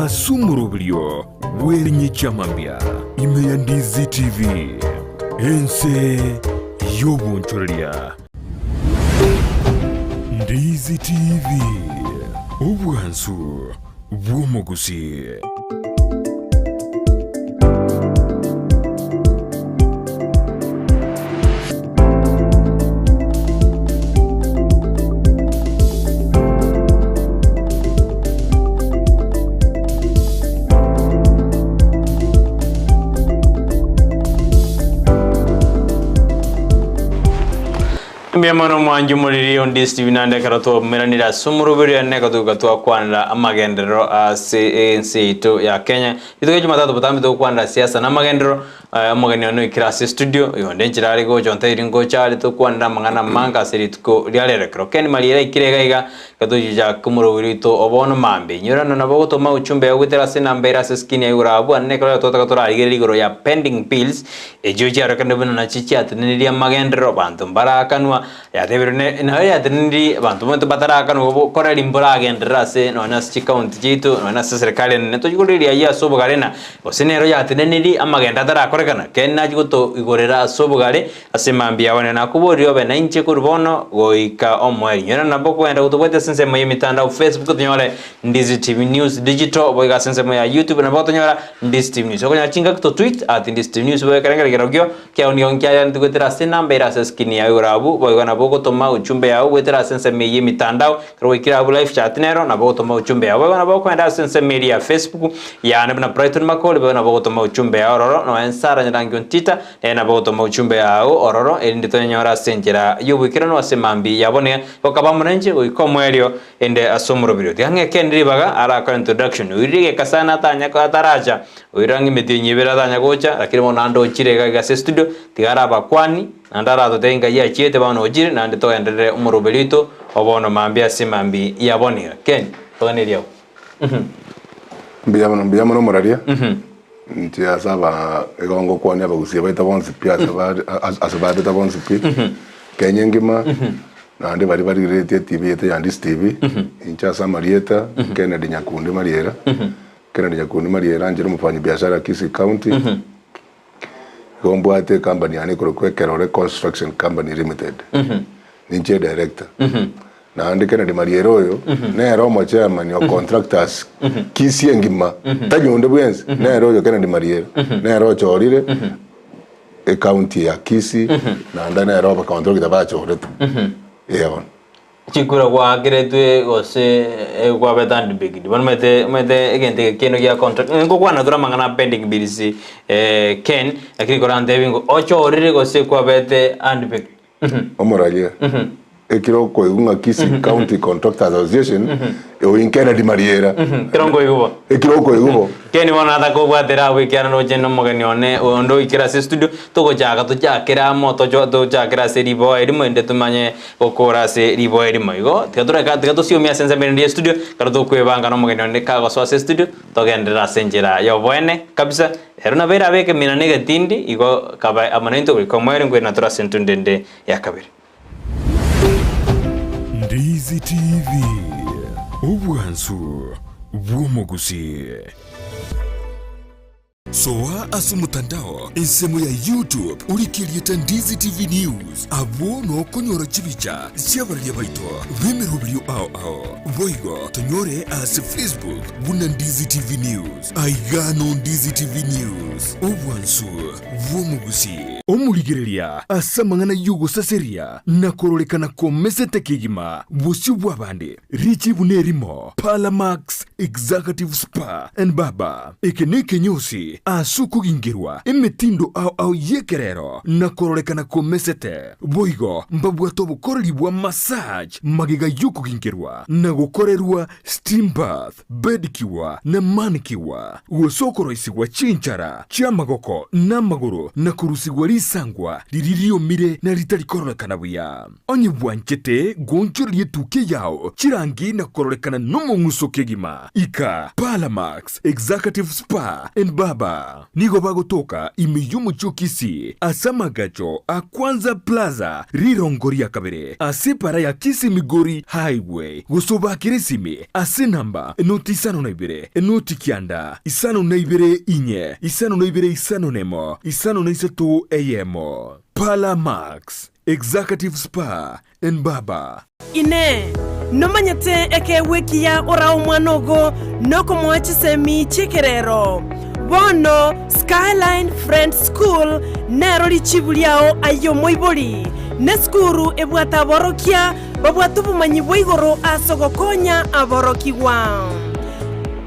Asumurubrio wenye chamambia ime ya Ndizi TV ense yobuncholia Ndizi TV ubwansu bw'omugusi. Mbiamano mwanju muriri on Ndizi TV nande karato meranira sumurubiri ane katugatwa kwanira amagendero CNC ya Kenya ituge Jumatatu butambi kwanira siasa na magendero amageni ono ikirasi studio yonde njirari go jonte iringo chali to kwanira mangana manga seritko lialere Gekone Mariera ikirega katuja kumurubiri to obono mambe nyurana na bogo to mauchumbe yagwitera sinambera seskini ya urabu ane kala to takatora aligero ya pending bills ejoji arakandebana na chichi ateniri amagendero bantu mbarakanwa ya tebirne na ya teniri bantu monte batarakanwa kora limbora agendera se no na chichi county jitu no na serikali ne to jiguriri ya sobogarena osenero ya teniri amagenda tarakorekana kenna jiguto igorera sobogare asemambia wane na kuborio bena inche kurbono goika omweri nyana nabo kwenda utobete sense moye mitandao Facebook tunyore Ndizi TV News digital boiga sense moya YouTube na boto nyora Ndizi TV News okonya chinga to tweet at Ndizi TV News boiga karanga gerogyo kya onionkia ya ndigotera senambera seskini ya urabu boiga na bogo toma uchumbe yao wetera sense moye mitandao karwikira abu live chat nero na bogo toma uchumbe yao boiga na bogo kwenda sense media Facebook ya na Brighton Makole boiga na bogo toma uchumbe yao roro no ensara nyangi ontita na bogo toma uchumbe yao ororo elindi to nyora senjera yubikira no asemambi yabone okabamunenje oikomwelio ende asomurubiro tiange kendribaga ara ka introduction uirige kasana tanya ka taraja uirangi metinyibera tanya gocha lakini monando chirega ga studio tigara bakwani nandara to tenga ya chiete bano ojire nande to endere umurubirito obono mambi asemambi yabone ken tonerio mbiyamano muraria ntia saba egongo kwani abagusie baita bonse pia asaba beta bonse pia Kenya ngima na ndi bari retie TV ete ya Ndizi TV incha sa Marieta Kennedy Nyakundi Mariera Kennedy Nyakundi Mariera njero mufanya biashara Kisii County gombo ate company ani Gekone Construction Company Limited ninche director na ndi Kennedy Mariera oyo ne romo chairman yo Contractors Kisii ngima tanyonde bwenzi ne royo Kennedy Mariera ne ro chorire county ya Kisii na ndana roba contractor ba chorete yeon chikura kwa kiretwe gose kwa betandi bigidi bano mete egente keno ya contract ngo kwa nadura mangana pending bills ken lakini kwa ndebingo ocho orire gose kwa bete and big omoralia ekiro ko unga Kisii County Contractors Association in Kennedy Mariera kirongo yubo ekiro ko yubo keni wana ta ko bwatera wikana no jeno mogeni one ondo ikira studio to go jaga to jakira moto jo to jakira se ribo edimo ende tumanye okora se ribo edimo igo tigato sio mia senza mendi studio karo to kwebanga no mogeni one kago so se studio to gendera senjera yo bwene kabisa heruna vera beke mina negatindi igo kaba amanento ko mwere ngwe natura sentundende yakabiri Ndizi TV ubwansu bw'omugusi. Soa asumutandao ensemo ya YouTube ulikilieta Ndizi TV News abo no konyora chibicha siabalia baito bemerubrio ao boigo tonyore as Facebook buna Ndizi TV News aigano Ndizi TV News ubwansu bw'omugusi omuligereria asamangana yugo saseria na korolekana komesete kigima busi bwabande richi bunerimo Palamax Executive Spa and Baba ekeneke nyosi asuku gingirwa emetindo au yekerero na korolekana komesete boigo mbabwato bukoreribwa massage magiga yuko gingirwa na gukorerwa steam bath bedikiwa na manikiwa usokoro isigwa chinchara chamagoko na maguru na kurusigwa risangwa riririomire na ritarikororeka buya onye bwanchete gonchorie tuke yao chirangi na kororeka no mung'uso kegima ika Palamax Executive Spa and Baba nigo bagotoka imeyumu chukisi asamagacho akwanza plaza rirongoria kabere asepara ya Kisii Migori Highway gusoba kirisimi ase namba enoti isano na ibere enoti kianda isano na ibere inye isano na ibere isano nemo isano na isatu eyemo Palamax Executive Spa and Baba ine nomanyete eke wiki ya ora umwanogo noko mwachisemi chikerero bono Skyline Friends School nero lichibuliao ayo moiboli ne skuru ebwata borokia babwatu bumanyi bwigoro asogokonya aborokiwa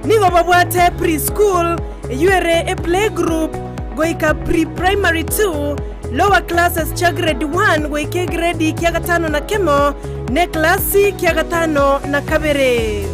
nigo babwate preschool yuere a playgroup goika pre-primary 2 lower classes cha grade 1 goike grade kia gatano na kemo ne klasi kia gatano na kabere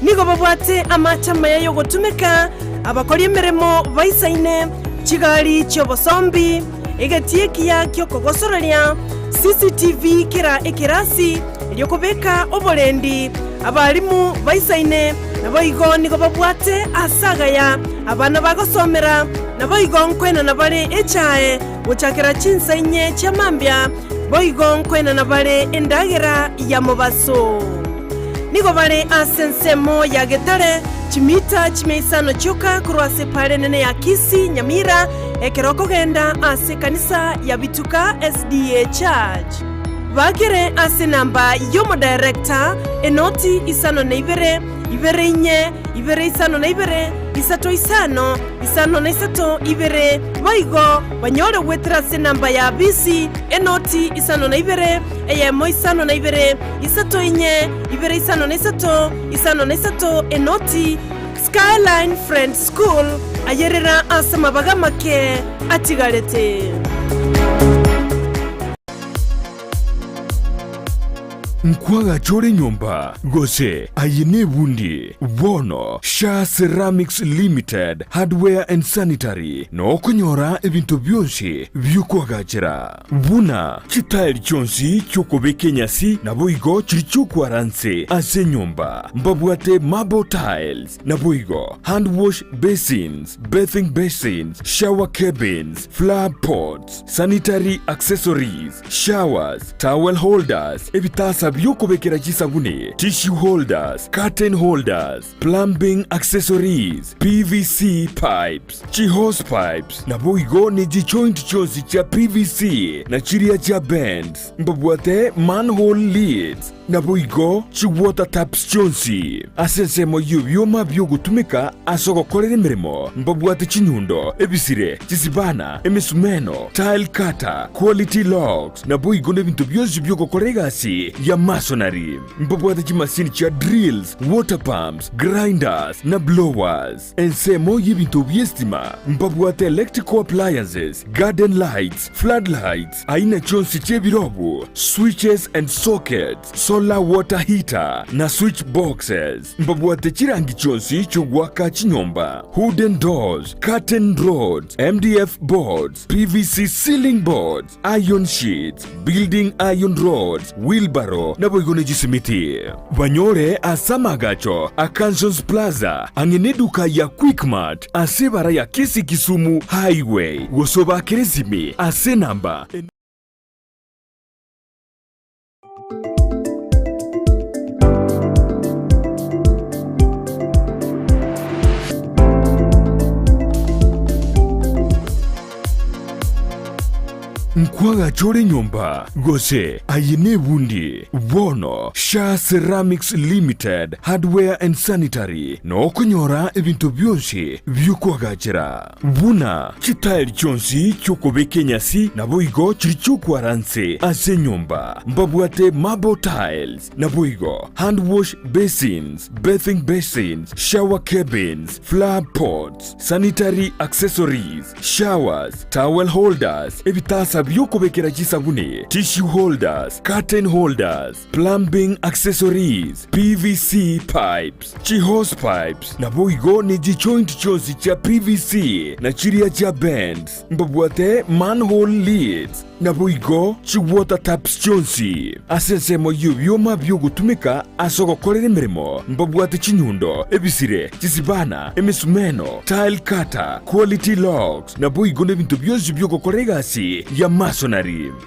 nigo babwate amachama yayo gotumeka abakora emirimo baisaine kigali cy'obosombi egatie kiya kyo kogosororia CCTV kira ekirasi lyokobeka obolendi abalimu baisaine naboigo nigo babwate asagaya abana bagosomera naboigo nkwena nabale echae guchakira chinsainye chamambya boigo nkwena nabale endagera ya mobaso nigo bale asensemo ya getare chimita chimeisano choka kurwase pale nene ya Kisii Nyamira ekeroko genda ase kanisa ya Bituka SDA Church bagere ase namba yomo director enoti isano na ibere inye ibere isano na ibere isato isano na isato ibere baigo banyore wetra ase namba ya BC enoti isano na ibere eyemo isano na ibere isato inye ibere isano na isato enoti Skyline Friends School ayerera asama bagamake atigarete nkwaga chore nyomba gose ayene bundi bono Sha Ceramics Limited Hardware and Sanitary no kunyora ebintu byonsi byukwagachira buna chitaili chonsi cyokobeke nyasi naboigo chirichukwaranse ase nyomba mbabwate marble tiles naboigo hand wash basins, bathing basins, shower cabins, flower pots, sanitary accessories, showers, towel holders, ebitasa byokobekera chisabune, tissue holders, curtain holders, plumbing accessories, PVC pipes, hose pipes naboigo ni joint chonsi cha PVC na chiria cha bends mbabwate manhole lids naboigo water taps chonsi asensemo yubyoma byogutumika asogokorera emirimo mbabwate chinyundo ebisire chisibana emisumeno tile cutter quality locks naboigo nebintu byonsi byogukorera egasi ya masonary mbabwate chimasini cha drills water pumps grinders na blowers ensemo y'ebintu byestima mbabwate electrical appliances garden lights floodlights aina chonsi chebirobo switches and sockets solar water heater na switch boxes mbabwate chirangi chonsi chogwaka chinyomba wooden doors curtain rods MDF boards PVC ceiling boards iron sheets building iron rods wheelbarrow naboigone jisimiti banyore asamagacho Akansons Plaza angene duka ya Quickmart asebara ya Kisii Kisumu Highway gosoba kerezimi ase namba nkwaga chore nyomba gose ayene bundi bono Sha Ceramics Limited Hardware and Sanitary no kunyora ebintu byonsi byukwagachira buna chitaili chonsi cyokobeke nyasi naboigo chirichukwaranse ase nyomba mbabwate marble tiles naboigo hand wash basins, bathing basins, shower cabins, flower pots, sanitary accessories, showers, towel holders ebitasa byoko kubekera chisabuni, tissue holders, curtain holders, plumbing accessories, PVC pipes, hose pipes, na boigo ni joint chosi cha PVC na chiria cha bends, mbabwate manhole lids, na boigo chi water taps chonsi. Asensemo yubyoma byogutumika asogokorera emirimo, mbabwate chinyundo, ebisire, chisibana, emisumeno, tile cutter, quality logs, na boigo nebintu byose byogukorera egasi ya masonary.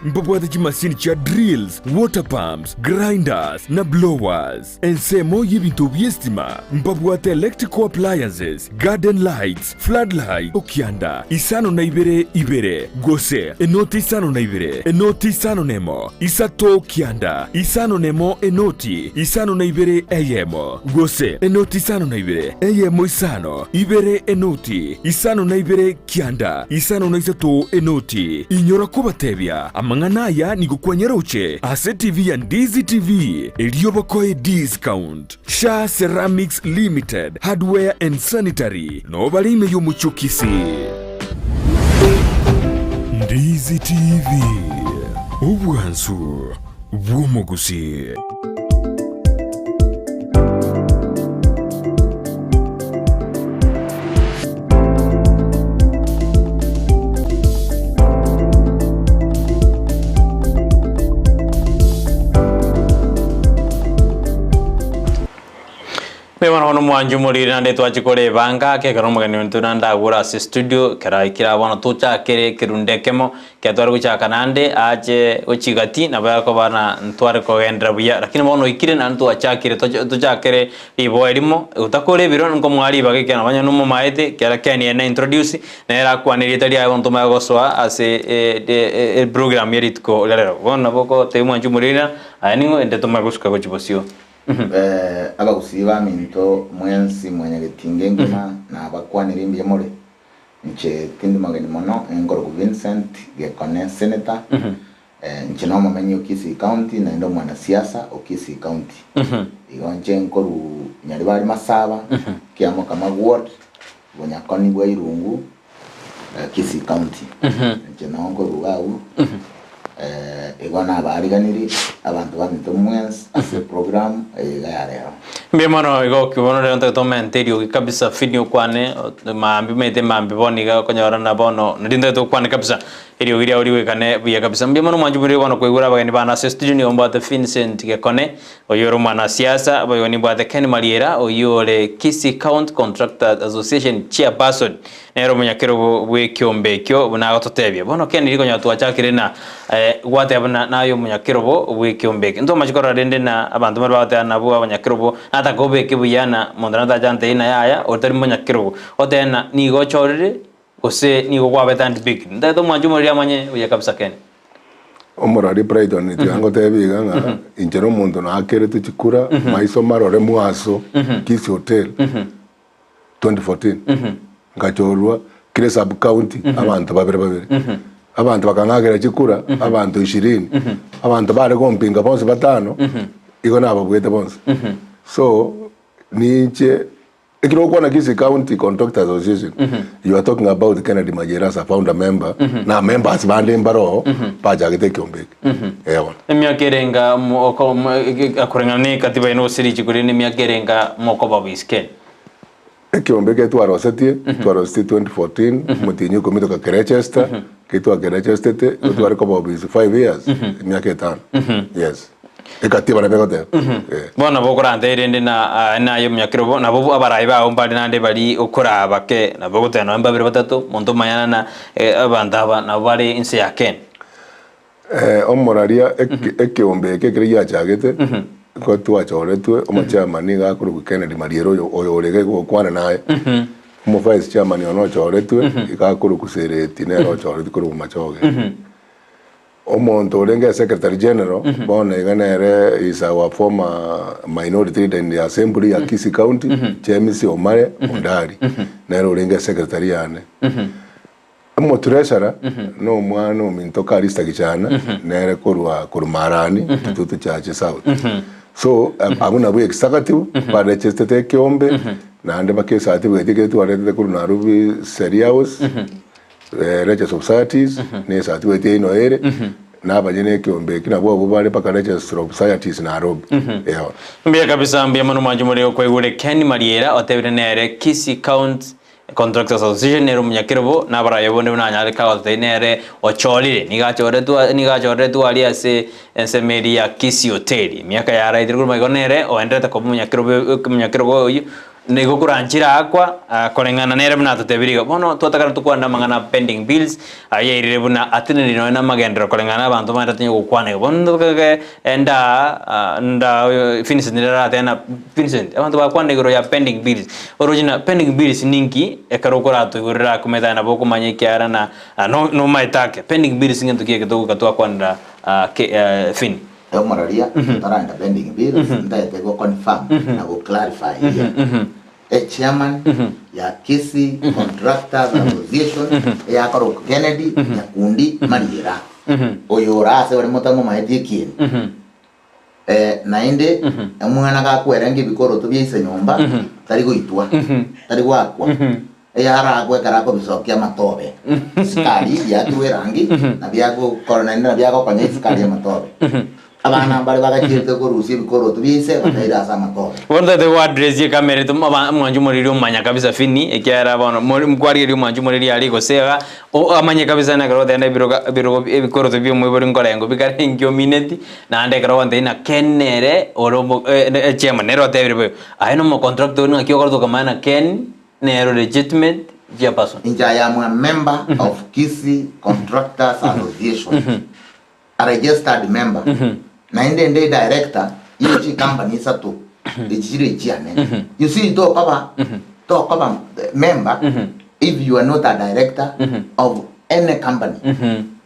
Mbabwate chimasini cha drills, water pumps, grinders na blowers. Ensemo y'ebintu byestima, mbabwate electrical appliances, garden lights, floodlight, okianda, isano na ibere, gose, enoti isano na ibere, enoti isano nemo, isato kianda, isano nemo enoti, isano na ibere eyemo, gose, enoti isano na ibere, eyemo isano, ibere enoti, isano na ibere kianda, isano na isato enoti. Inyora kubatebya, amanganaya nigukwanyerauche, ase TV ya Ndizi TV, eliobakoe discount. Sha Ceramics Limited, hardware and sanitary, no balime yomucho Kisii. Ndizi TV, ubwansu bw'omugusii. Mwana hono mwanju muri nande twachikore banga ke karomo gani ntunanda gura si studio kera ikira wana tucha kere kirundekemo ke twari guchaka nande aje ochigati na bako bana ntware ko gendra buya lakini mono ikire na ntu achakire tucha kere ibo elimo utakore biro ngo mwali bage kana banya numo maete kera kani ena introduce na era kwaniri tali ayo ntoma goswa ase program yeritko lero bona boko te mwanju muri na aningo ende toma guska gochibosio Abagusii baminto mwensi mwenye getinge ngima na abakwanira imbiye muri nche tindi mageni mono engoro ku Vincent Gekone senator nche no mumenyi Kisii County na ndo mwana siasa Kisii County igonje nkoru nyari bari masaba kiamo kama ward bonyakoni bwa irungu Kisii County nche no nkoru gawu igona bariganiri abantu bamito mwensi ase program yarero mbemano igo kibono le nto menterio kabisa finio kwane mambi mete mambi boniga konyora na bono ndinde to kwane kabisa irio giria uri wekane buya kabisa mbemano mwanju muri bono kwigura bagani bana studio ni omba the Vincent Gekone oyoro mwana siasa bayoni bwa the Ken Mariera oyore Kisii County Contractors Association chairperson nero munyakero bwe kyombekyo buna gototebye bono Ken liko nyatu achakire na wate abana nayo munyakero bwe kyombeke ndo machikora rende na abantu bari bate na bwa munyakero ata gobe ke buyana mondana ta jante ina yaya otari munyakero otena ni gochorire ose ni go kwabe tant big ndato mwanju muri amanye uya kabisa Ken omorari pride ni tyango tebiga nga injero muntu na akere tukikura maiso marore muaso Kisii hotel 2014 ngachorwa kire sub county abantu babere abantu bakangagera chikura abantu 20 abantu bare kompinga bonse batano iko nabo bwete bonse so niche ikiro kwa Kisii County Contractors Association you are talking about Kennedy Mariera as a founder member na members bande mbaro paja gite kyombeke ewa emyakerenga akurengane katiba ino siri chikuri ni myakerenga moko babiske kyombeke twarosetie 2014 mutinyu komito ka Kerechester kitu Kerechester te twari ko babis 5 years myake 5 yes ekatiba na bekote bona bokurante irinde na yo myakiro na bo abarayi ba ombali nande bali okora bake na bogote na mbabire batatu muntu mayana na abandaba na bali inse yaken omoraria ekyombeke kiri yachagete ko twachoretwe omuchairman ga kuru Kennedy Mariera oyo orege gukwana naye mu vice chairman ono choretwe ga kuru kusereti nero choretwe kuru machoge omonto olenge secretary general bona iganere is our former minority leader in the assembly ya Kisii County James Omare Ondari nero olenge secretary yane mo treasurer no mwana ominto karista kichana nere kurumarani kitutu chache south so abuna bwe executive para chestete kyombe na ande bakesati bwetike tu arete kuru narubi serious Registrar of Societies ne certificate ino ere nabanyene kiombe kina bo bale paka Registrar of Societies na Nairobi mbia kabisa mbia mano majumuri okwegure Ken Mariera otebire nere Kisii County Contractors Association nero munyakirobo nabara yobone unanyale ka oteinere ocholire nigachore tu ali ase ensemeri ya Kisii Hotel miaka ya raidiri guruma igonere oendete ko munyakirobo uyu nego kuranchira akwa kolengana nere buna tutebiriga bono tutakara tukwanda mangana pending bills ayirire buna atiniri no na magendero kolengana abantu mara tinyo gukwane bondo kage nda Vincent nira tena Vincent abantu bakwane goro ya pending bills original pending bills ninki ekarokora tugurira kumeta na boko manyikiara na no maitake pending bills ngentu kieke to katwa kwanda fin Mararia taranda pending bills ndaite go confirm na go clarify a chairman ya Kisii Contractors Association ya Karo Kennedy ya kundi Mariera oyora se wari mutamo maiti kini nainde amwana ga kwerengi bikoro tubyise nyomba tari goitwa tari gwakwa yara gwe karako bisokia matobe skali ya tuwe rangi na byako korona na byako kwa skali ya matobe abana bari bagakirite ko rusi bikoro tubise bataira sama to wonda the word raise kamera to mwanju muri manya kabisa fini ekyara bana mkwari ri mwanju muri ali go sega o amanya kabisa na garo denda biro bikoro tubyo mu bari ngora ngo bikare ngyo minute na ande garo wanda ina kenere orobo chema nero tebire ayino mo contractor no kyo gordo kamana ken nero legitimate ya person inja ya mu member of Kisii Contractors Association a registered member na inde director yichi company sato ejire chairman you see talk about member if you are not a director of any company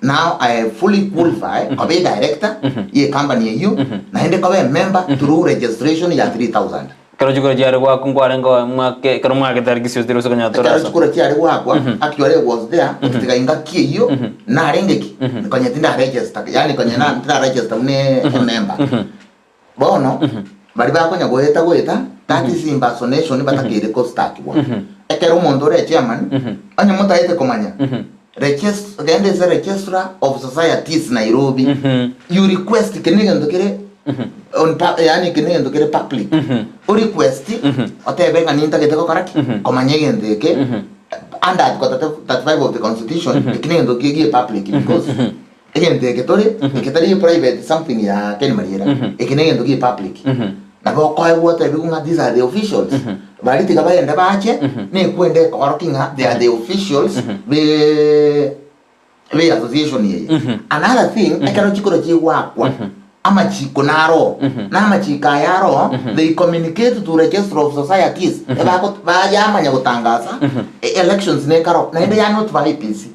now I fully qualify to be director ye company you na inde ko be member through registration ya 3000 karo chukura jare kwa kungware ngo mwake karo mwake tarikisi yostiro sokonya tora karo chukura jare kwa actually was there kutika inga kiyo na rengeki kwenye tinda register yani kwenye na tinda register mne member bono bari bakonya goeta that is impersonation batakire ko start wa ekero mondo re chairman anya mota ite komanya register the registrar of societies Nairobi you request kenega ndokere on yani kinendo kire public o request otebe nganinta keteko karaki komanyege ndeke under the 35 of the constitution kinendo kige public because egende ketore ketari private something ya Ken Mariera kinendo kige public na go kwa water bigunga these are the officials bali tika bayenda bache ne kwende korokinga they are the officials be association ye another thing ekaro chikoro chiwakwa amachiko naro na machika yaro they communicate to register of societies ebako bayamanya gutangaza elections ne karo na inde ya not vipc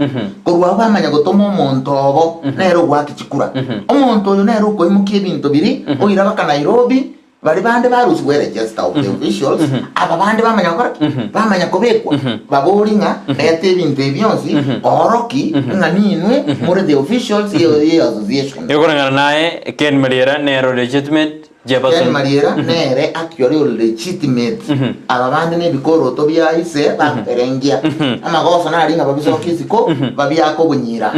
kurwa bamanya gutomo monto obo nero gwakichikura omonto yo nero ko imukie bintu biri oira baka Nairobi bari bande barusi we register of the officials aba bande bamanya kora bamanya kobekwa baboringa nete bintu byonsi oroki nganinwe muri the officials ye association yokora nae Ken Mariera nero legitimate Ken Mariera nere actually legitimate aba bande ne bikoro to bya ise barengia amagoso na ringa babiso kisiko babya ko bunyira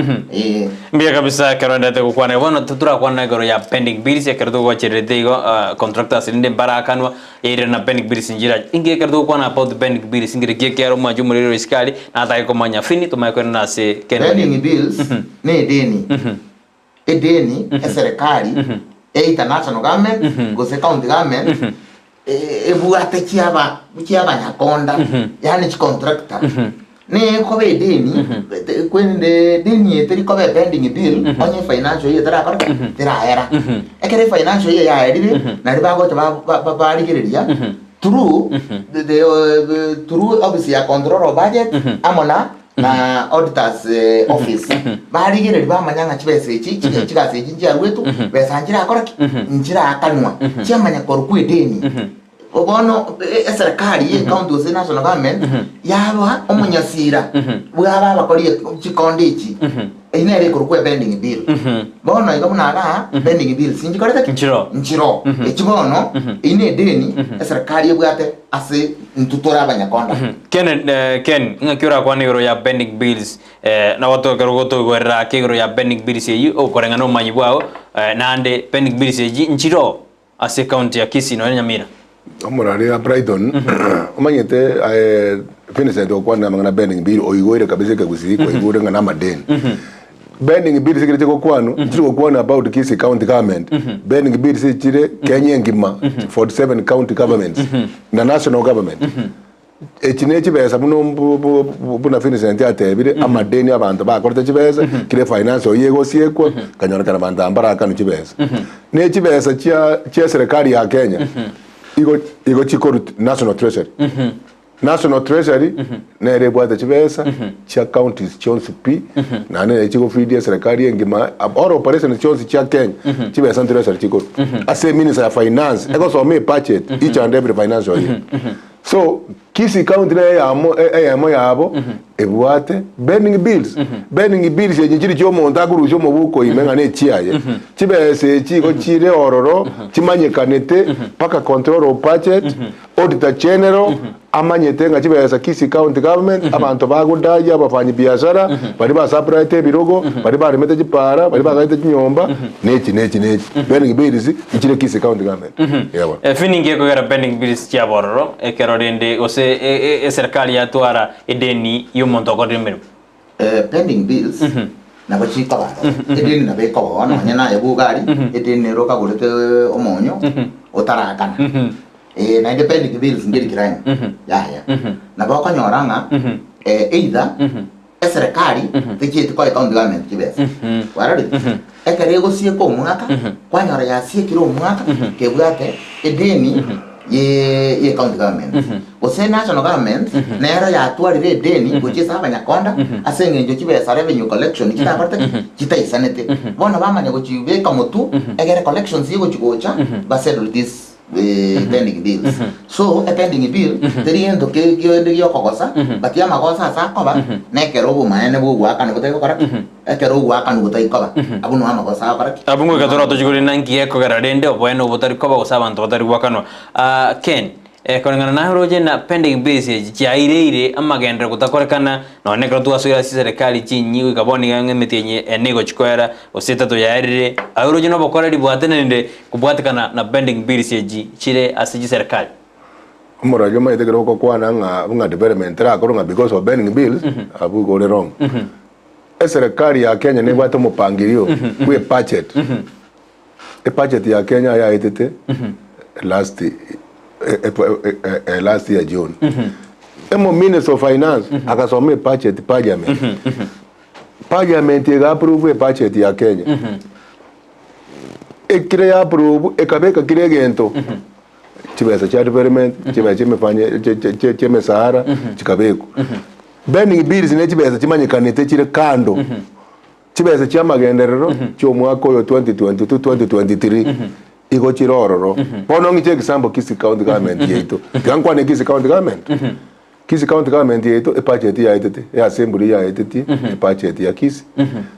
mbia kabisa karonda te kukwana bono tutura kwana goro ya pending bills ya kerdo go cherete go contractors inde barakanwa ire na pending bills njira inge kerdo kwana about pending bills ingire kero maju muri iskali na ta ko manya fini to mai kwena se pending bills ne deni edeni serikali international government go se county government ebuate chiaba nyakonda yani chi contractor ne ko be deni kwende deni eteri ko be pending bill onye financial year tara korka tira era ekere financial year ya edibe na riba go ba rigeria through the through obviously a control of budget amona na auditors office bari gere ba manyanga chibese chikase njia rwetu besanjira akoraki njira akanwa chamanya korku edeni obono serikali ye county ose national government yaba omunyasira bwaba bakoliye chikondichi inere kurukwe pending bill bono igo munaga pending bill sinjikoreta nchiro echibono ine deni serikali bwate ase ntutora abanyakonda ken ngakyura kwa nigro ya pending bills na watu karugoto gwera kigro ya pending bills yi okorenga no manyi bwao nande pending bills yi nchiro ase county ya Kisii no Nyamira omurari ya Brighton umanyete Vincent okwana mangana pending bill oigoire kabisa ka Gusii ko igore ngana madeni pending bill sikirete ko kwano chiro ko about Kisii county government pending bill sikire Kenya ngima 47 county governments na national government echine chibesa muno buna Vincent atebire amadeni abantu bakorete chibesa kire finance oyego siekwa kanyora kana bantu ambara kanu chibesa ne chibesa chia serikali ya Kenya igo chiko national treasury national treasury na rebwata chibesa chia counties chonsi p na ne chiko feed serikali ngima all operations chonsi chia Kenya chibesa treasury chiko as a minister of finance ego so me budget each and every financial year so Kisii county na yamo yabo ebwate pending bills yenjiri cyo monta kurusho mu buko imenga ne chiaye chibese chiko chire ororo chimanyekanete paka control of budget auditor general amanyete nga chibesa Kisii county government abantu bagudaje abafanyi biashara bari ba separate birogo bari ba remete chipara bari ba gaite chinyomba nechi pending bills ichire Kisii county government yabo fininge ko gara pending bills chia bororo ekerorende ose serikali yatwara edeni yumonto ko dimero pending bills na bachika ba edeni na beko ono nyana yabugari edeni roka gurete omonyo otarakana na inde pending bills ngiri kirani ya na bako nyoranga either serikali tichite ko county government kibesa warari ekerego sie ko mwaka kwanyora ya sie kiro mwaka kebwate edeni ye county government ose national government nero ya atwarire deni kuchisa abanyakonda asengenjo kibesa revenue collection kitabarta kitaisanete bona bamanya kuchibeka mutu egere collections yigo chikocha basettle this pending bills so a pending bill teriendo ke yende yokogosa batia magosa sakoba nekero bumaene bugwaka nibuteko kora ekero bugwaka nibutaikoba abuno amagosa kora abungo katoro tojiguri nangi eko gararende obweno butari koba gosabantu batari gwakano Ken konengana na roje na pending bills chiaireire amagendera gutakorekana none kro tuasura serikali chinyi gaboni gange metenye enego chikwera oseta to yairire aroje no bokora libwatenende kubwatikana na pending bills chire asiji serikali umurajo maite kro ko kwana nga development ra ko because of pending bills abu go wrong serikali ya Kenya ne bwato mupangilio kwe budget budget ya Kenya ya itete last year June. Emo Minister of Finance akasome budget parliament. Parliament approve budget ya Kenya. Ekire approve ekabeka kiregento. Chibesa cha development, chibesa chimefanya cheme Sahara, chikabeko. Pending bills ne chibesa chimanyikanite chire kando. Chibesa cha magenderero cyo mwaka yo 2022 2023. Igo chirororo bono ngiche example Kisii county government yeto gankwa ne Kisii county government Kisii county government yeto budget ya itete ya assembly ya itete budget ya Kisii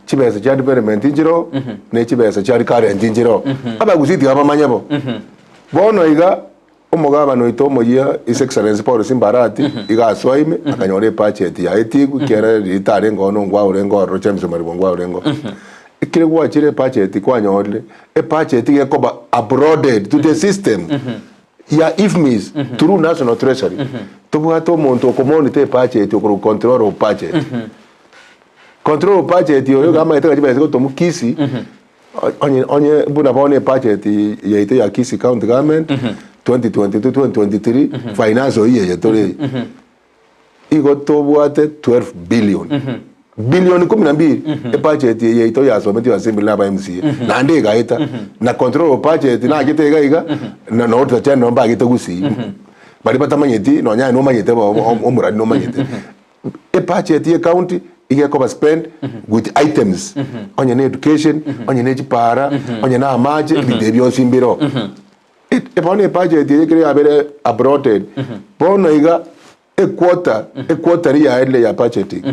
chibesa cha development njiro ne chibesa cha current njiro aba gusiti aba manyabo bono iga umugaba no ito moya His Excellency Paul Simbarati iga aswaime akanyore budget ya itigu kera ritare ngono ngwa urengo ro James Maribo ngwa urengo ikire kwa chire budget kwa nyorle budget ye koba abroaded to the system ya IFMIS through national treasury to bwato monto community budget ko control of budget control of budget yo gama itaka chibesa ko tomu Kisii onye buna bone budget ya ite ya Kisii county government 2022 2023 finance oye tole igo to bwate 12 billion bilioni 12 budget ye ito ya someti assembly na MCA na ndega ita na control budget na gitega iga na no to channel ba gito Gusii bari batamanyeti no nya no manyete omuradi no manyete budget ye county ige ko spend with items onye na education onye na chipara onye na amaje bidebyo simbiro epone budget yekire abere abroad bono iga a quarter ya ile ya budget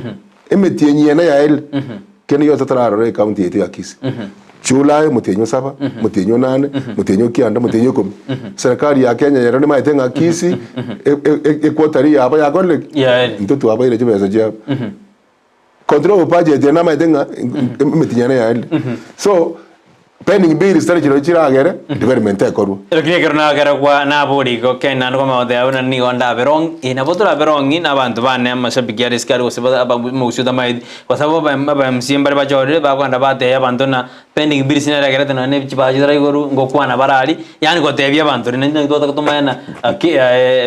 emetienye na ya ile kene yo tatararo county yetu ya Kisii July mutenyo 7 mutenyo 8 mutenyo 9 mutenyo 10 serikali ya Kenya yero ni maitenga Kisii e quarter ya aba ya gole ntoto aba ile jibeza jab control budget na maitenga emetienye na ya ile so pending bill stari chiro agere development ekoru lakini kerona agere kwa na bori go kena no ma de una ni onda berong ina botura berong ina bantu bane mashabiki ya riskari usibada musuda mai kwa sababu ba msimbare ba jore ba kwanda ba te abantu na pending bill sina agere tena ne chiba jira igoru ngo kwa na barali yani ko te bia bantu ne ndo ta tumana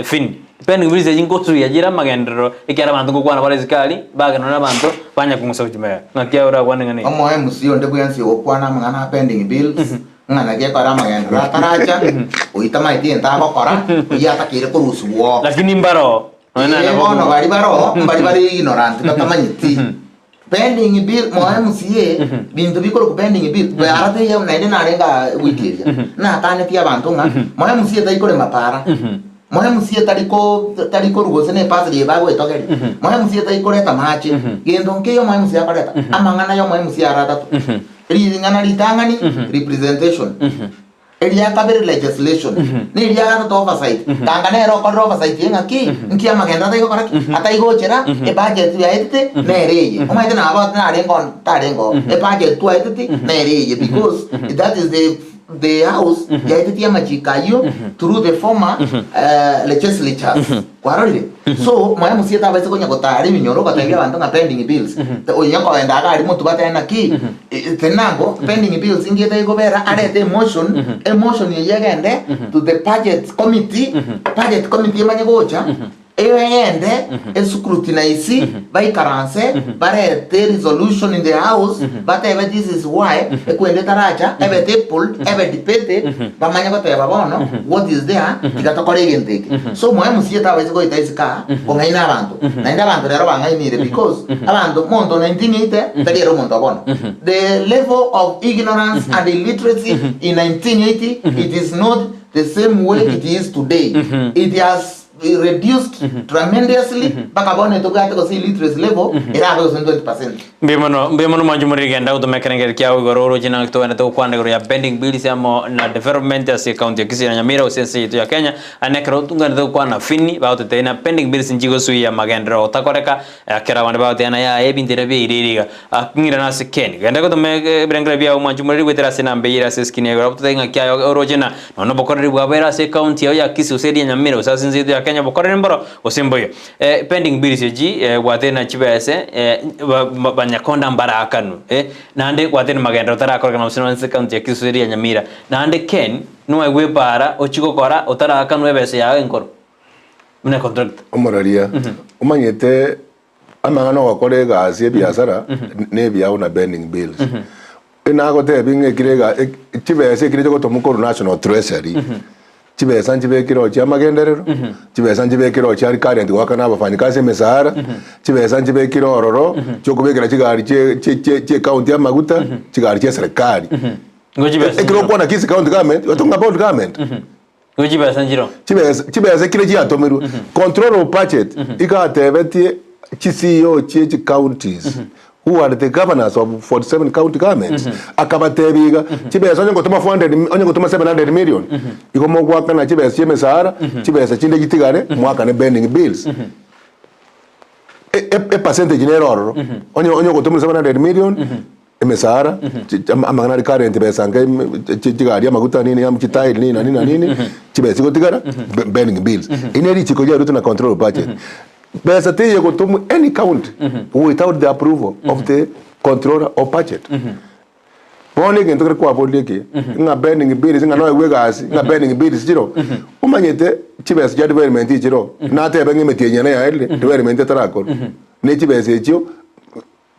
fin pending bill se jingo su ya jira magendro ikera bantu ngo kwa na barali ba kana na bantu banya kungusa uchimaya ngakia ora kwa ngani omo musio ndebu yansi okwana mangana pending bills ngana ge kora magendro taracha uitama iti ntaba kora ya takire kurusuwo lakini mbaro no bari ignorant tatamanyiti pending bill moya bintu bikoro ku pending bill barate ya naide narenga wikiria na tane tia bantu nga moya musie taikore mapara moya musie tariko rugose ne pasri ye bago etogeri moya musie taikore tamache gendo nkeyo moya musie akoreta amangana yo moya musie arata ri ngana litangani representation elia kabere legislation ni elia gato to oversight tangana ero ko oversight yenga ki nkia magenda taiko kora ataigo chera e budget ya etete mereye omaite na about na tarengo e budget tu etete mereye because that is the house ya etete ya machikayo through the former legislatures kwarole so moya musieta abaise konya gotari minyoro gatebya bantu na pending bills onya ko enda ari muntu batena ki tenango pending bills ingeta igobera arete emotion yegende to the budget committee manye gocha ende scrutinize by karanse barete resolution in the house but this is why ekwende taracha ebete pulled debated bamanya goteba bono what is there tigatokore genteke so moya musieta abaise ko itaisika ongaina abantu nainda abantu rero bangainire because abantu mondo 1980 tagero mondo bono the level of ignorance and illiteracy in 1980 it is not the same way it is today it has reduced tremendously baka bone to gata ko literacy level era ko 20%. Bemono manjumuri genda utomekerengeri kya ugororo jina to ene to kwanda ya pending bills amo na development as county Kisii na Nyamira usense ya Kenya anekero tunga ndo kwana fini ba utena pending bills njigo sui ya magendro takoreka kera wana ba utena ya ebintire be iririga ngira na sekeni genda ko tomekerengeri bya manjumuri wetera sina mbeira seskini ya utenga kya orojina no bokore bwa bera se county ya Kisii usedi ya Nyamira usasinze ya Kenya bokore mboro osimboyo pending bills ji watena chibese banyakonda mbarakanu nande watena magenda tarakora kana usinonse county ya Kisii ya Nyamira nande ken no egwe para ochigokora utarakanu ebese yawe enkoro mune contract omoraria umanyete amangano gakore gasie biashara ne bya una pending bills ina gote binge kirega chibese kirije gotomukoro national treasury chibesa njibekiro cha magenderero chibesa njibekiro cha current wakana abafanyikazi mesahara chibesa njibekiro ororo cyo kubekera kigari che county ya maguta kigari che serikali ngojibesa ekiro kwa na Kisii county government watunga about government ngojibesa njiro chibesa kile chi atomeru control of budget ikatebetie chisiyo che counties who are the governors of 47 county governments akabatebiga chibesa onye gotoma 400 onye gotoma 700 million ikomo gwaka na chibesa chemesara chibesa chinde gitigare mwaka ne pending bills percentage ne roro onye gotoma 700 million emesara amangana current besa ngai chigari amaguta nini am chitail nini chibesa gotigara pending bills ineri chikoja rutu na control budget besa te yego to any county without the approval of the controller of budget bone gento kwa boleke nga pending bills nga no egwegasi nga pending bills jiro umanyete chibesa ja development jiro na te benge metienya na ya ile development tarakoro ne chibesa echo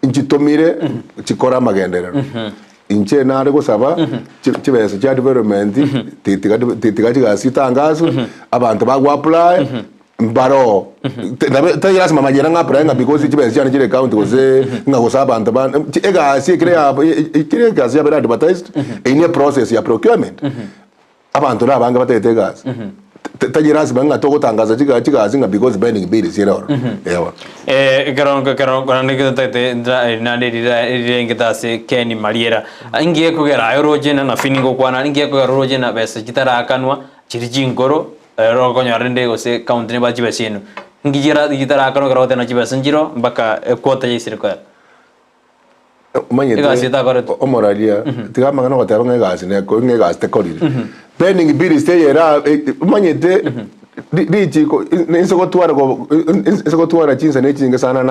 inchitomire chikora magenderero inche na ariko saba chibesa ja development titika chigasi tangazo abantu bagwa apply mbaro tayira sima majera ngapra nga because chibesa chane chile county goze nga gosaba abantu ban ega si kire kasi ya advertised in a process ya procurement abantu nabange batete gas tajirasi banga to gutangaza chigazi nga because bending bill zero ewa karon ne tete na de ngita se Keni Mariera ingie kugera roje na finingo kwana ingie kugera roje na besa kitara kanwa chiriji ngoro ro konyo rende go se county ne ba jibesino ngijira kitara kanwa garote na jibesinjiro mpaka kwota yisire kwa manyete omoralia tigama kana gotero ngegasi ne ko ngegasi te korire pending bill stayera manyete dichiko insokotwara chinsa nechinga sana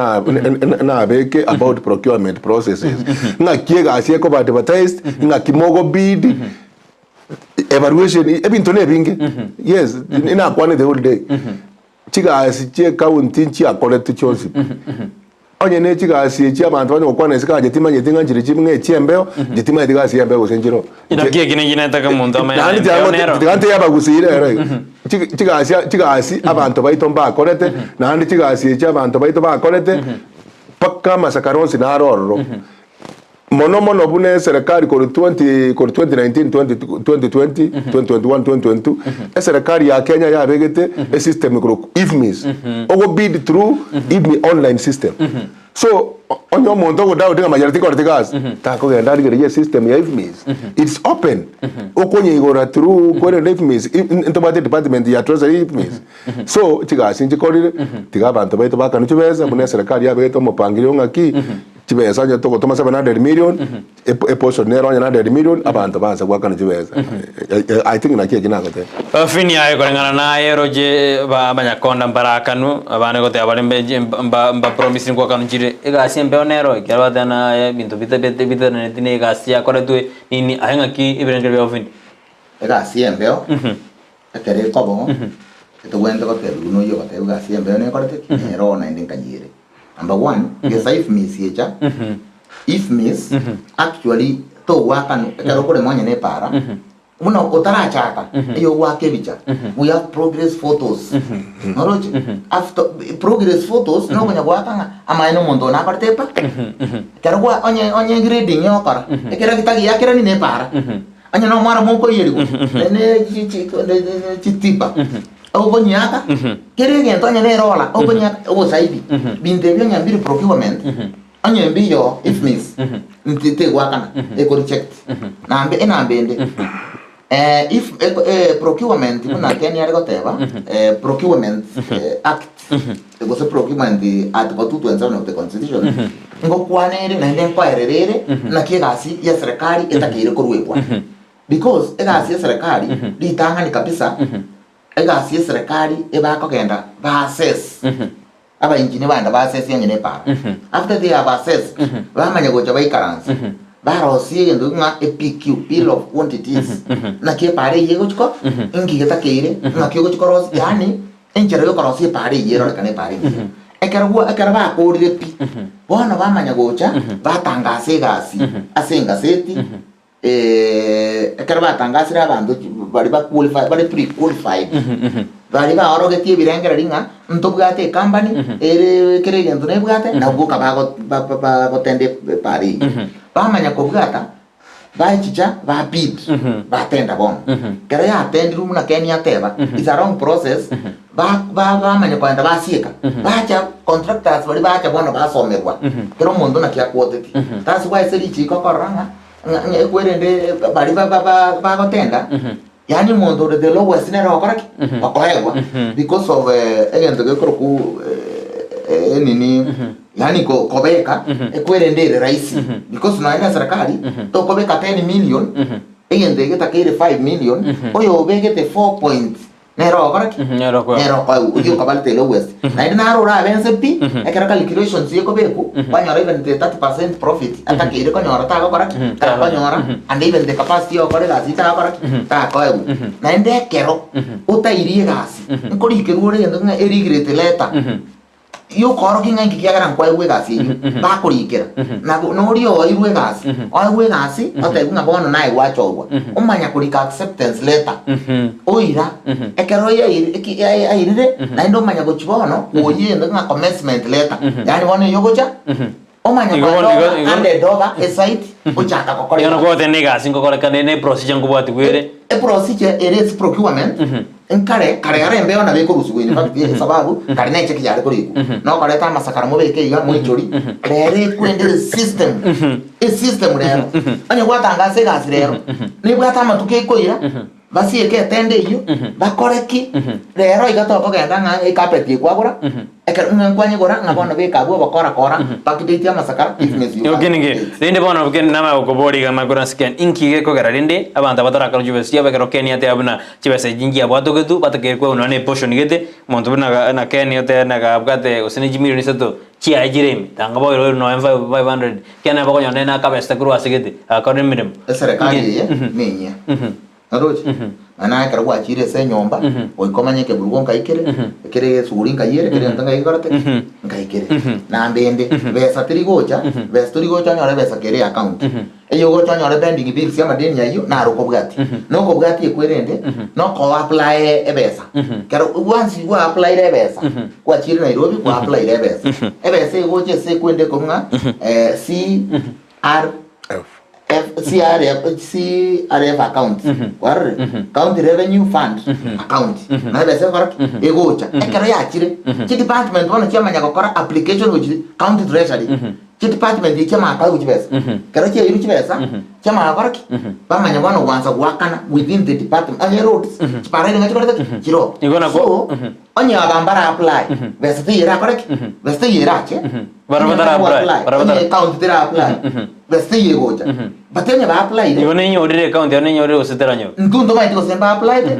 na beke about procurement processes ngakie gasi ko advertised ngakimogo bid evaluation ebintu nebinge yes ina kwane the whole day chigasi che county chi collect choice onye ne chigasi chi abantu bane okwana sika jetima nyetinga njiri chimwe chiembeo jetima yetigasi yembeo senjiro ina kie kine taka muntu ama ndigante yaba gusire era chigasi abantu baito mba korete nandi chigasi chi abantu baito ba korete paka masakaronsi na aroro mono bune serikali ko 2019 2020 2021 2022 serikali ya Kenya ya begete a system ko IFMIS ogo bid through IFMI online system so onyo monto go dawo dinga majority ko gas ta ko genda dige system ya IFMIS it's open okonye igora through ko IFMIS into department ya treasury IFMIS so tiga sinji ko tiga bantu baito bakanu chibeza bune serikali ya beto mopangiro ngaki chibeza nyo toko toma 700 million e portion nero 100 million abantu banza kwakana chibeza I think na kiye kinako te fini ayo kolengana na yeroje banyakonda mbarakanu abane gote abalembe mba promising kwakanu chire egasi mbeo nero kyarwadana bintu bita na tine egasi yakore tu nini ahenga ki ibirenge bya ofini egasi mbeo akere kobo etogwende ko teru no yo gote egasi mbeo ne korete nero na ndinka nyire number 1 yes IFMIS yecha IFMIS actually to wakan kero kore monye ne para muna otara chata yo wake bicha we have progress photos noroje after progress photos no konya gwatanga amaino mondo na partepa kero kwa onye grading yo kara ekera kitagi yakera ni ne para anya no mara moko yerigo ne chitipa obonyaka kere gento anya ne rola obonyaka osaidi binde byo nyambiri procurement anya mbiyo IFMIS ntite gwakana eco check nambe enambende if procurement kuna Kenya rego teba procurement act ego se procurement article 227 of the constitution ngo kwanere na ndeng kwaerere na kiegasi ya serikali etakire korwebwa because egasi ya serikali litanga ni kabisa egasi ya serikali eba kogenda ba assess aba engineer banda ba assess yengene pa after they have assessed bamanya gocha baikaransi barosie ndo nga PQ bill of quantities na ke pare yego chiko ingi geta keire na ke go chiko ros yani enjere yo karosie pare yero kane pare ekara ba ko dire pi bona bamanya gocha batangase gasi asenga seti ekara batangasira abantu bari ba qualified bari pre qualified bari ba oro getie birengera ringa ntobwate company ere kere gendo ne bwate na buka ba go tende pari bamanya ko bwata bachicha ba bid ba tenda bon kere ya tendi rumu na Kenya teba is a wrong process ba manya ko enda basieka bacha contractors bari bacha bona ba somerwa kero mondo na kia quality that's why seri chiko koranga ekwerende bari ba go tenda yani mondo de lowest ne ro koraki bakoegwa because of egento ke kroku nini yani kobeka ekwerende raisi because naenda serikali to kobeka 10 million egente geta kire 5 million oyo begete 4 point nero koraki nero kwa uyo kabalte lowest na ina ro ra bense pi ekera calculations yeko beku banyora even the 30% profit atakire konyora ta koraki ta konyora and even the capacity of kore gasi ta koraki ta kwa na ende kero utairie gasi nkori kerure ngendo nga erigrete leta yo koro kinga ngikiagara kwa iwe gasi ba kurikira na no rio iwe gasi iwe gasi otegunga bono na iwacho umanya kurika acceptance letter oira ekero ya irire na ndo manya gochibono oye ndo nga commencement letter yani wone yogocha omanya ande doba esite uchaka kokore yono gote ne gasi ngokore kanene procedure ngubati gwere procedure is procurement nkare arembe ona beko busuwini fakti sababu kare na cheki yale kuriku no kare ta masakara mo beke iga mo ichori rere kwende system rero anya gwatanga se gasi rero ni bwata matuke koira basi eke tende iyo bakoreki rero igatoka genda nga ikapeti kwagura eka kwanye gora ngabona beka bwo bakora pakidetia masakara ifmezi yokinige rinde bona bukene nama ukobori ga magura scan inkige ko garinde abanda batara karo jubesi abekero Kenya te abuna chibese jingi abwato getu batake ko none portion gete monto buna na Kenya te na gabgate usene jimiro ni sato chi ajiremi tanga boyo no 500 kena bako nyone na kabesta kuru asigete akone midem serikali ye menye Arochi. Ana kara wa chire se nyomba, oikomanye ke burgon kaikere, kere sugurin kayere, kere ntanga ikarate, kaikere. Na mbende, besa trigocha, nyore besa kere account. Eyo gocha nyore pending bill sia madeni yayo na roko bwati. No ko bwati ekwerende, no ko apply e besa. Kero once you apply e besa. Kwa chire Nairobi ko apply e besa. E besa goche se kwende ko nga CRF account. County Revenue Fund account. Na bese kora egocha. Ekara ya chire. Chi department wana chama nyakora application which county treasury. Chi department chama akala which bese. Kara chi iru chi bese. Chama akora ba manya wana wanza wakana within the department. Anya roads. Parade ngachora chiro. So onya abambara apply. Bese tira kora. Bese tira che. Barabara apply. County tira apply. Bese yegocha. Batenya ba apply. Yone nyori account yone nyori usiteranyo. Ndundo ba itiko semba apply te.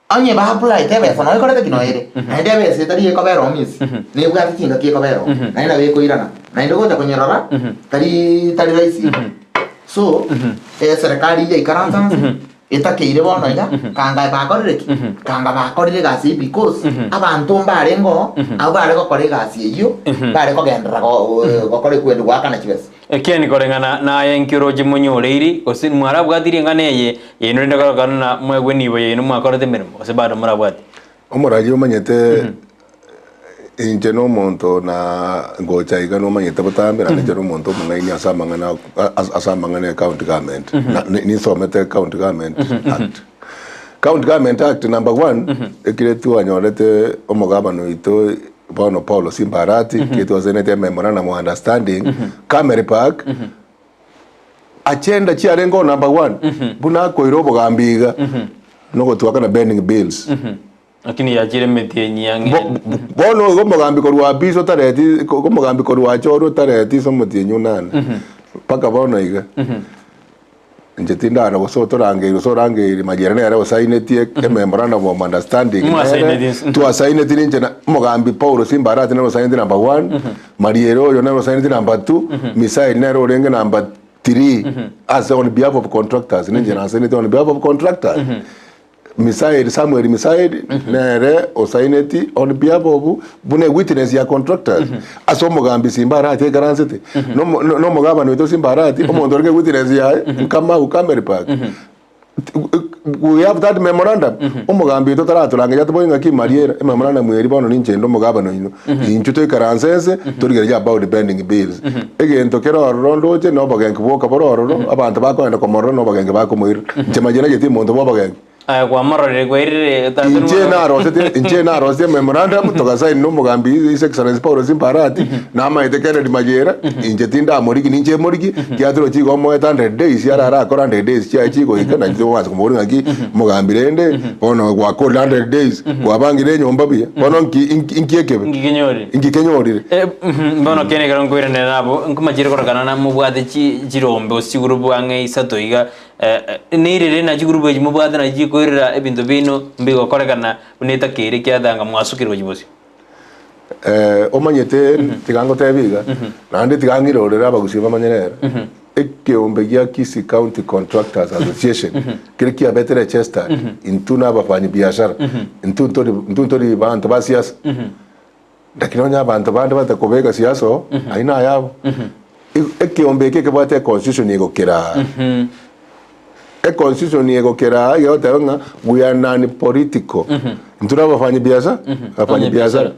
Anye ba apply te besa no ikora te kinoere. Ande besa tari ko bero miss. Ne bwa tinga ki ko bero. Na ina be ko irana. Na ndo gocha kunyerora. Tari raisi. So serikali ya ikaranta eta keire bono ida kanga ba korire gasi because abantu mbarengo abare ko kore gasi iyo bare ko gendra ko kore kwendu wakana chibesa ekeni korengana na yenkiro jimunyoreiri osin mwara bwatiri nganeye yeno ndakaro kana mwegwe nibo yeno mwakorete mirimo osebado murabwati omoraji omanyete inje no monto na ngocha iga no manyete butambira nje no monto mungaini asamangana account government ni somete account government act account government act number 1 ekiretu anyorete omogabano ito bono Paulo Simbarati kitu zenete memorandum of understanding Camera Park agenda chiarengo number 1 buna ko irobo gambiga no gotwaka na bending bills lakini yachire metie nyange bono go mogambi ko rwa biso tareti go mogambi ko rwa choro tareti so mutie nyunana paka bono iga nje tindara go so range Mariera ne ara signetie memorandum of understanding to assign it nje na mogambi Paulo Simbarati na sign number 1 Mariera yo na sign number 2 Misael ne ro renge number 3 as on behalf of contractors nje na sign it on behalf of contractors Samuel Misael nere osaineti on behalf of bune witness ya contractors aso mogambi Simbarati garansete no mogaba no to Simbarati omondo reke witness ya kama Camera Park we have that memorandum omogambi to tara tulange ya toboinga ki Mariera memorandum mweri bono ninche ndo mogaba no ino inchuto garansese turigere about the pending bills egento kero rondo je no bagenke boka bororo abantu bakoenda komoro no bagenke bakomoir nchemajena jeti mondo bagenke kwa marore kwirire inche na rose memorandum tokasaini no mugambi His Excellency Paulo Simbarati na maite Kennedy Mariera inche tinda morigi ninche morigi kiatro chigo mo 100 days yara akora 100 days chia chigo ikana nje wazi kumuri ngaki mugambi rende ono kwa 100 days kwa bangire nyomba bia ono inkiekebe ingikenyori bono kene garon kwirene nabo nkumajire koragana na mubwate chirombe osiguru bwange isato iga nirire na chiguru bwe mubwate na jikorira ebintu bino mbigo korekana uneta kire kyathanga mwasukirwa jibosi omanyete tigango tebiga nandi tigangirorera Abagusii bamanyerera ekiombe gya Kisii County Contractors Association kire kia betere Chester intuna abafanyi biashara intuntori bantu ba siasa ndakinonya abantu bandi batakobeka siasa aina yabo ekiombe keke bwate constitution yegokera constitution yegokera yotenga we are non political ntuna abafanyi biashara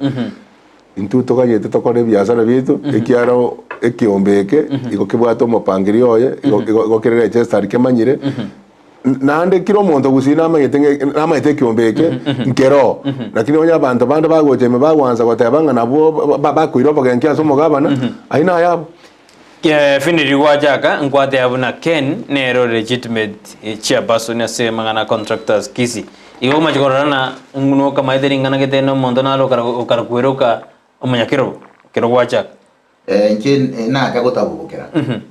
intu tokanyete tokore biashara bitu ekiaro ekiombeke igokibwata omopangirio oye igokere register kemanyire nande kiro omonto Gusii namanyete ekiombeke nkero lakini onya abantu bande bagocheme bagwanza goteba ng'a nabo bakwira obogenki ase omogabana aina yabo finiri gwachaka nkwate abuna Ken nero legitimate chairperson ase mangana Contractors Kisii igo machikorana nguno kama itheri ngana geteno mondo nalo karakweroka omanyakiro kero gwachaka nche na kagotagukira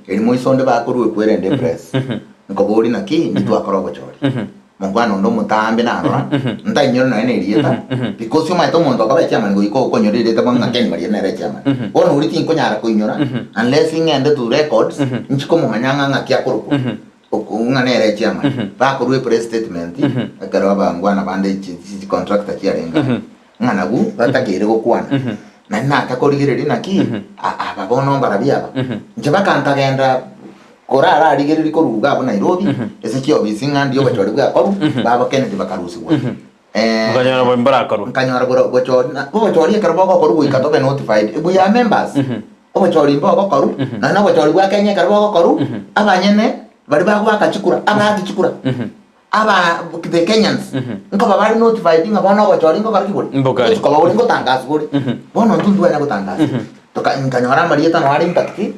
eri moisonde bakorwe kwerende press nkobori naki nitwakora gochori mungwana ndo mutambe narora ntanyoro na ene rieta because you might omonto akabe chairman go iko konyorire ta banga Ken Mariera na chairman ono uri tin konyara kuinyora unless ingende to records nchiko mumanyanga ngaki akoropo unganere chairman bakorwe press statement akara bangwana bande chi contractor chiarenga ngana bu batakire gokwana na nakakorigiriri naki ababono barabiaba nje bakantagenda korara arigereri koruga abo Nairobi ese kyo bisingandi yo bachori bwa koru baba Kennedy bakarusigwa mukanyora bo mbara koru mukanyora bo bachori karbo ko koru ikato be notified we are members bachori mbo ko koru na bachori bwa Kenya karbo ko koru abanyene bari bagwa kachikura abagikura aba the Kenyans nko baba notified ngabona bachori ngo karikibori mbokari ko bawuri ngo tangazo bori bono ndundu ena gutangaza toka nkanyora Marieta no ari impacti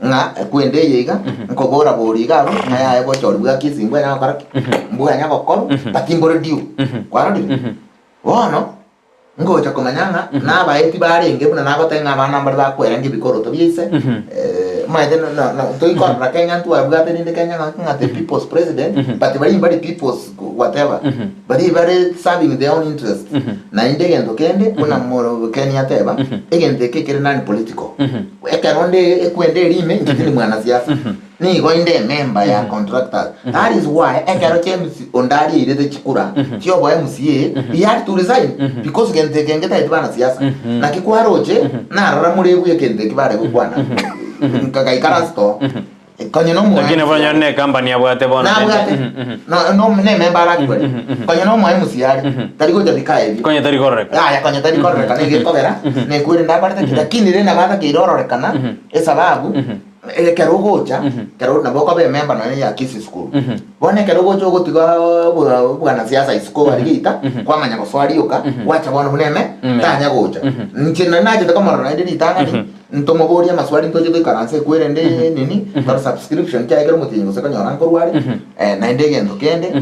nga kwende yega nkobora boriga nga ya ebo chori bwa Kisii ngwe na karaki mbuya nya kokoro patimbore diu kwaradi wono ngo cha komanyanga na baeti barenge buna na gotenga bana mbara bakwera ngibikoro to biise maide no to ikora Kenya tu abugate ni Kenya nga the people's president but very people's whatever but he very serving their own interest na indege ndo kende kuna moro Kenya teba egende kekere nani political ekaronde ekwende rime ngitini mwana siasa ni go inde member ya Contractors that is why ekaro chemsi ondari ire de chikura kyo boy MCA he had to resign because gengeta itbana siasa na kikwaroje na rara murebu yekende kibare gukwana nkagaikarasto konye no mwa lakini bonyo ne company abwate bona no ne member akwe konye no mwa MCA tari go jabikae konye tari korreka konye tari korreka ne gekogera ne kwire ndabarte lakini rena bata kirororekana esababu kerogocha kero na boko be member na ya Kisii school bone kerogocha gotiga bwana siasa school arigita kwa manya goswariuka wacha bono buneme tanya gocha nchina naje kama na ndi tanga ntomo boria maswari ntoje to karanse kwerende nini for subscription kya kero mutingo se kanyora nkorwari na ndege ndo kende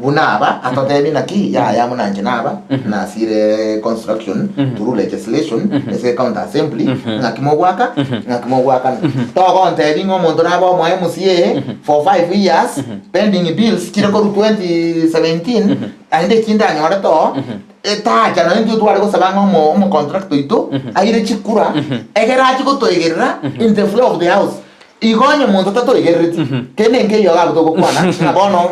bunaba atotebi naki ya munanje naba na sire construction through legislation ese county assembly ngakimogwaka to telling omonto nabo mo MCA for 5 years pending bills kira ko 2017 ande kinda nyora to eta jana ndio tware ko sabanga mo contract ito aire chikura egera chiko to egera in the floor of the house igonye muntu tato egereti kene nge yo gabo to kwana na bono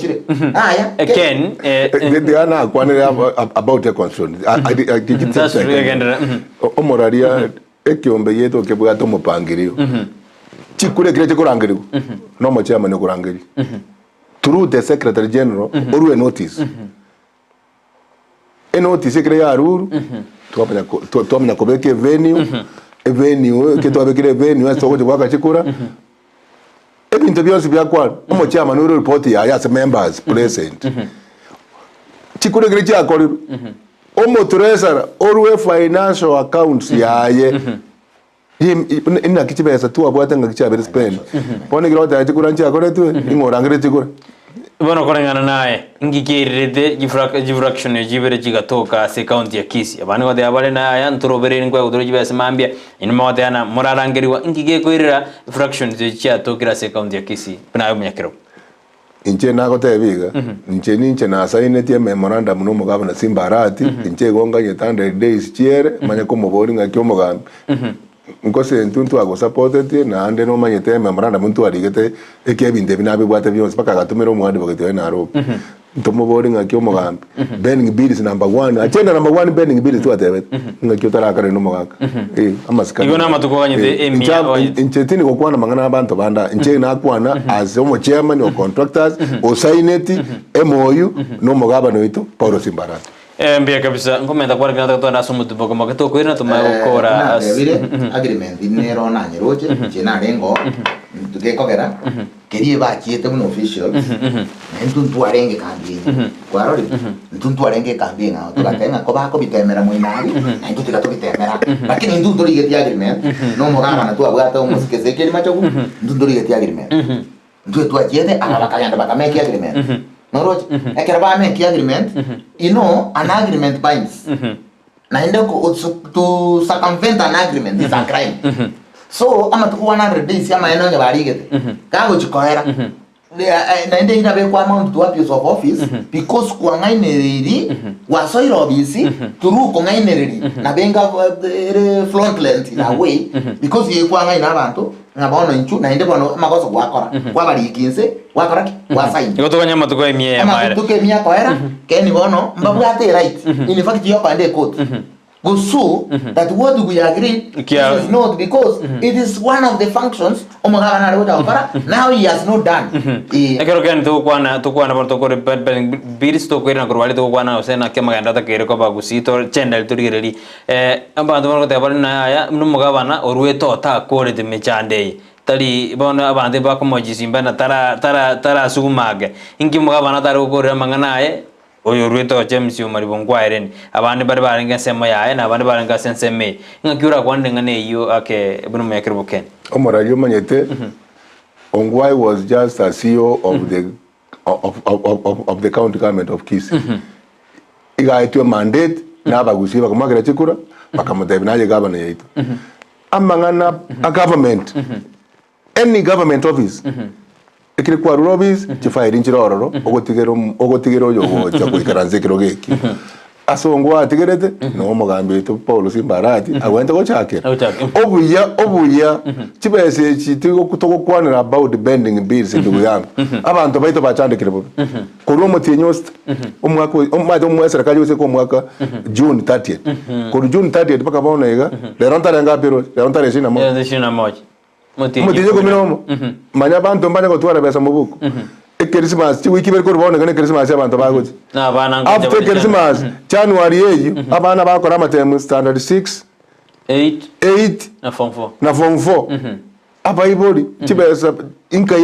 chire aya Ken they are now about the concern I did omoraria ekiombe yeto kebwato mopangirio chikure kire chikurangiriwa no mo chairman kurangiri through the secretary general or a notice a notice kire ya ruru twamenya kobeke venue ke twabekire venue aso koje kwaka chikura ebintu byose byakwa mo chairman uru report ya as members present chikure kire chakoriro omo treasurer or financial accounts yaye ina kichibesa tu abwata ngakichabe spend pone girota ya chikura nchi akore tu ingorangire chikura bono korengana naye ngikirite gifraction ejibere chigatoka se county ya Kisii abane wade abale na ya nturobere ngwa udoro jibese mambia inuma wade ana morarangiriwa ngige koirira fraction je tokira se county ya Kisii pinayo munyakiro inche nagotebiga inche na sign tie memorandum no mugabo na simbarati inche gonga ye 100 days chiere manya ko mubori ngakyo mugambi ngose ntuntu ago supported na ande no manyete memorandum ntu arigete ekebinde binabe bwate byose paka gatumira omwandi bogete na ro ntomo bori ngakyo mugambi burning bills number 1 agenda number 1 burning bills tu atebe ngakyo tarakare no mugaka amaska igona matuko ganyite emia inche tini ko kwana mangana abantu banda inche na kwana as omo chairman of Contractors o signeti MOU no mugaba no itu Paulo Simbarati Mbia kabisa ngomenda kwa kina to na sumu tupo kama to kwina to magukora agreement inero na nyeroche chena rengo tukekogera kerie ba chiete mun official ntuntu arenge kambi kwarori ntuntu arenge kambi nga tukatenga ko ba ko bitemera mwinari na ntuntu bitemera lakini ntuntu rigeti agreement no mogama na tu abwata umusikeze kiri machogu ntuntu rigeti agreement ntuntu achiete abakayanda bakameki agreement no roche ekera ba make agreement you know an agreement binds na ende to circumvent an agreement is a crime so ama tu 100 days ama eno nyabarigete kago chikoera na ende ina be kwa amount to abuse of office because kwa ngaineriri wasoiro obisi turu ko ngaineriri na benga frontland in a way because ye kwa ngaina abantu ngabono inchu na ende bono makoso gwakora kwa bari ikinse wakora kwa sign iko to nyama to kwa mie ya maera tuke mia toera keni bono mbabu ate right in fact yo pande court Gusii that what we agree is not because it is one of the functions omagana na wakora now he has not done ekero ken to kwana porto kore biris to kwena korwali to kwana osena kemaganda ta kere ko ba Gusii to channel to rigeri amba ndo ko tabana na ya numugabana orweto ta kore de mechande tari bona abande ba ko mojisimba na tara sumage ingi mugabana taro kore manganaye oyo rweto James Maribongwa ireni abandi bari barenga sema yae na abandi barenga senseme ngakiura kwande ngane iyo ake buno mekirbuken omorali omanyete Ongwai was just a CEO of the of the county government of Kisii igaitwe mandate na Gusii bakamagera chikura bakamutebinaje governor yaito amangana a government any government office ekiri kwa rurobis chifairi nchirororo ogotigero yo gocha kuikaranze kiro geki asongwa atigerete no mugambe to Paulo Simbarati agwente go chake obuya chibese chitigo kutoko kwanira about bending bills ndugu yangu abantu baito bachandikire bo kuri umutinyost umwaka umwese kaje use ko mwaka June 30th kuri June 30th paka baona ega leronta ngapiro leronta resina mo Mutinyo kuminomo manya bantu mbanya kutwara besa mubuko Christmas wiki beri kurubone ngene Christmas abantu baguze na bana after Christmas January yeyu abana bakora amatem standard 6 8 na form 4 aba ibori chibesa inka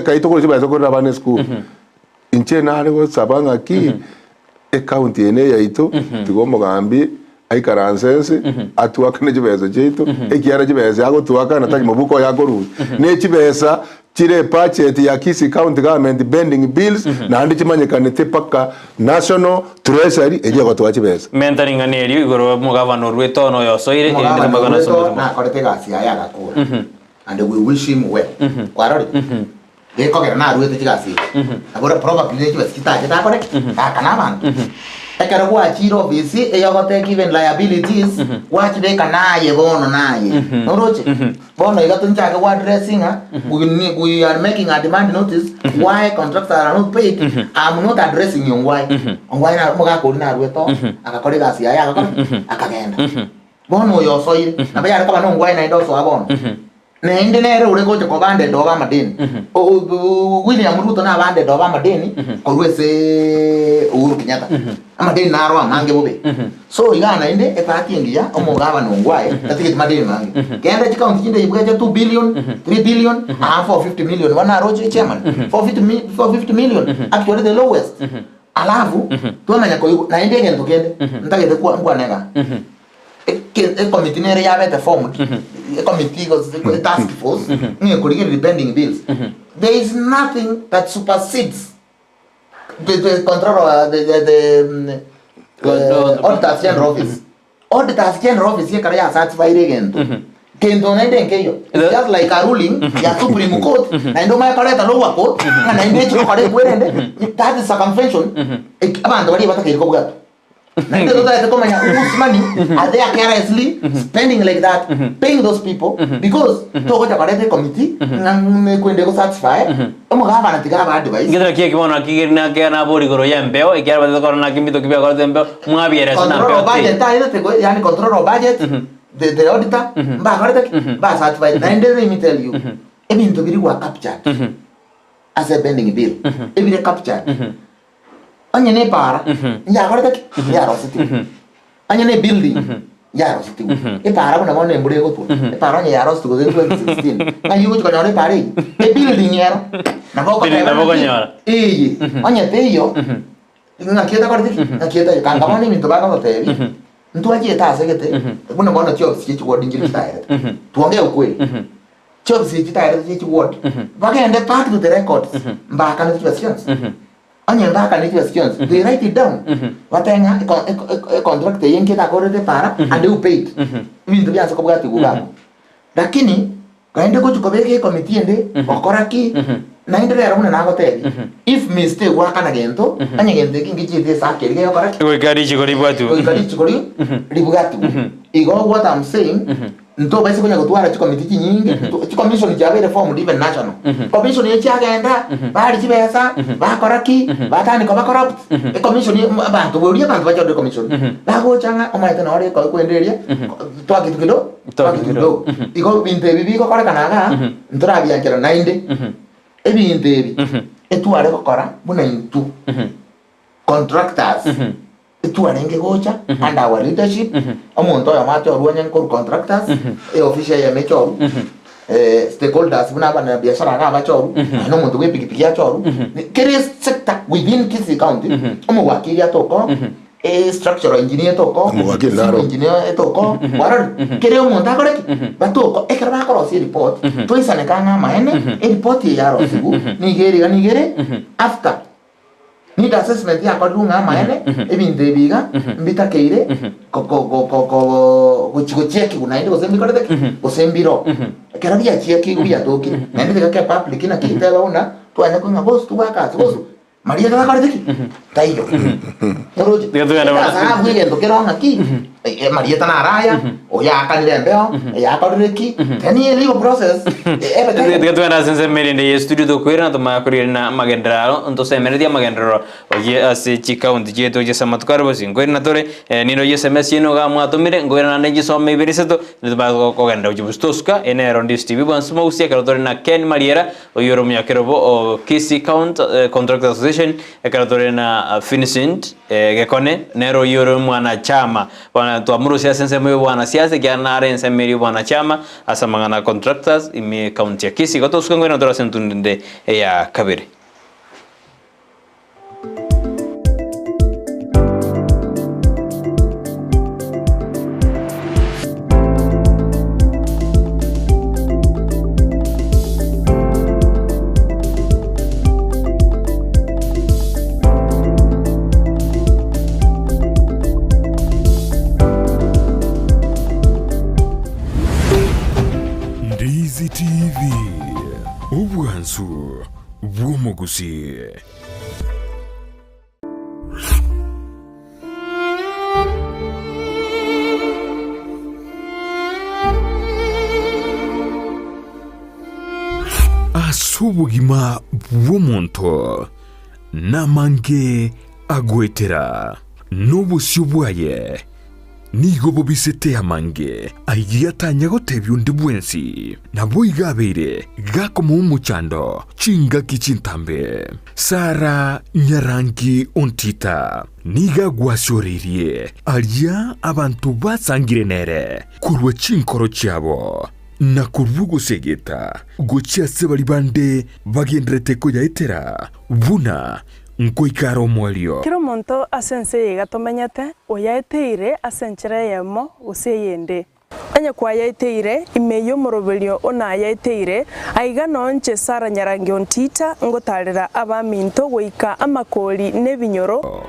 kaito ko chibesa ko rabane school inche na ale sabanga ki account ene yaito tigomo gambi aikaransense atuakane chibesa cheito ekiara chibesa ago tuakana taji mubuko yako ru ne chibesa chire budget ya Kisii county government bending bills na andi chimanyekane tepaka national treasury eje ko tuachi besa mentoring aneri igoro mu governor rwetono yo soire ende magana somo na korete gasi aya gakura and we wish him well kwarori gekogera na rwete chigasi agora probably ne chibesa kitaje ta kore akana bantu ekero gwachira office eyogote given liabilities wachibeka naye bono naye noroche bono igatunchake wa addressing we are making a demand notice why contractors are not paid I'm not addressing you why na mugakuri na rweto akakore gasi aya akagenda bono yo soire na bayara kaba no why na ndo so abono nende nere ure ko ko bande doba madeni William Ruto na bande doba madeni ko rwese Uhuru Kenyatta amadeni naro amange bobe so igana inde e party ngiya omugaba no ngwaye tatike madeni mange kenda chikaunti kinde ibweje 2 billion 3 billion and 450 million wana roje chairman 450 million actually the lowest alafu tuamanya ko na inde ngento kende ndagete kwa ngwanega a committee nere yabete formed a committee goes a task force the pending bills there is nothing that supersedes the control of the Auditors General Office. Auditors General Office here can satisfy again. Kendo nende nkeyo. It's just like a ruling ya Supreme Court na ndo maya kaleta lower court na inde chiko kale kwerende that is circumvention abantu bali bataka iriko bwato. And the other whose money are they carelessly spending like that, paying those people because to go to the committee and when they go satisfy, omugaba na tigaba advice. Ngidra kia kibona kigirina kia na bori goro yembeo, ikia ba ko na kimito kibia ko tembe, mwabiere sana. Control budget ta te go yani control budget the auditor ba korete ba satisfy. And let me tell you, even to be captured as a pending bill, every captured. anya ne para ya gore taki ya rositi anya ne building ya rositi e para kuna mone mbure go tu e para anya ya rositi go 2016 na yugo ko nyore pare e building ya na boko nyora anya te yo nga kieta gore taki nga kieta yo kanga mone minto bana te ntu aje ta segete kuna mone tio si chi wodi ngiri taire tuonge ukweli tio si chi taire chi wodi bagende back to the records mbaka na situations anya mbaka na situations they write it down watenga contract yenke ta gore te para and you paid ibintu byanze ko bwati gugabo lakini kaende ko chukobeke committee ende okoraki na indere rumwe na gotebi if mistake wakana gento anya gente kingi chite sakeri ke okoraki ko gari chikori bwatu ribugatu igo what I'm saying nto basi kunya gutwara committee nyingi commission jabere form even national commission ye chagenda bari chibesa bakoraki batani ko bakorrupt commission abantu buri abantu bacho commission bago changa omaite na ore ko kwenderia twakitukilo igo binte bibi ko kora kanaga ntora byankera 90 ebintu ebi etware kokora buna intu contractors etware nge gocha and our leadership omuntu oyo macho ruonye nkuru contractors official ya mecho stakeholders buna bana biashara ga bacho no muntu we pikipiki ya cho kere sector within Kisii County omugwakiri atoko structural engineer toko engineer toko waro kere omuntu akoreki batoko ekera bakoro si report toisane kanga maene report ya rosigu nigere after need assessment ya kodunga maene ebinde biga mbitakeire ko cheki unaende kozembikore teki kozembiro kera bya cheki bya toki naende ka public na kitaba una twanya ko ngabos tubaka boss Maria ka kare teki taiyo roje sasa bwige ndokero ngaki Maria tanaraya oya kanire mbeo ya kadreki tani ile process tuenda sense merinde studio do kwera to makuri na magendraro ndo se merdia magendraro oye ase chika undi jeto je samatkar bosi ngwena tore nino je SMS ino ga mwatomire ngwena na nje so me beriseto ndo ba ko ganda uje bustoska ene Ndizi TV bon smo usia karo tore na Ken Mariera oyoro mya kerobo o Kisii Contractors Association karo tore na Vincent Gekone nero yoro mwana chama tuamuru siasa nsemo bwana siasa gyanare nsemeri bwana chama asamangana contractors ime county ya Kisii goto sukango na tora sentundinde ya kabiri Ndizi TV ubwansu bw'omugusi. Asubugima bw'omuntu namange agwetera n'obusyo bwaye nigo bobisete amange aigiyatanya gotebya undi bwensi nabo igabire gakoma umuchando chinga kichintambe Sara Nyarangi ontita niga gwasyorerie alia abantu basangire nere kurwa chinkoro cyabo na kurvugo segeta gochia sebali bande bagendrete ko yaitera buna nkoikaro mwalio kiro monto asense yega tomenyete oyaeteire asenchera yemo useyende anya kwa yaeteire imeyo moroberio ona yaeteire aiga nonche Sara Nyarangi ontita ngotarira abaminto goika amakoli nebinyoro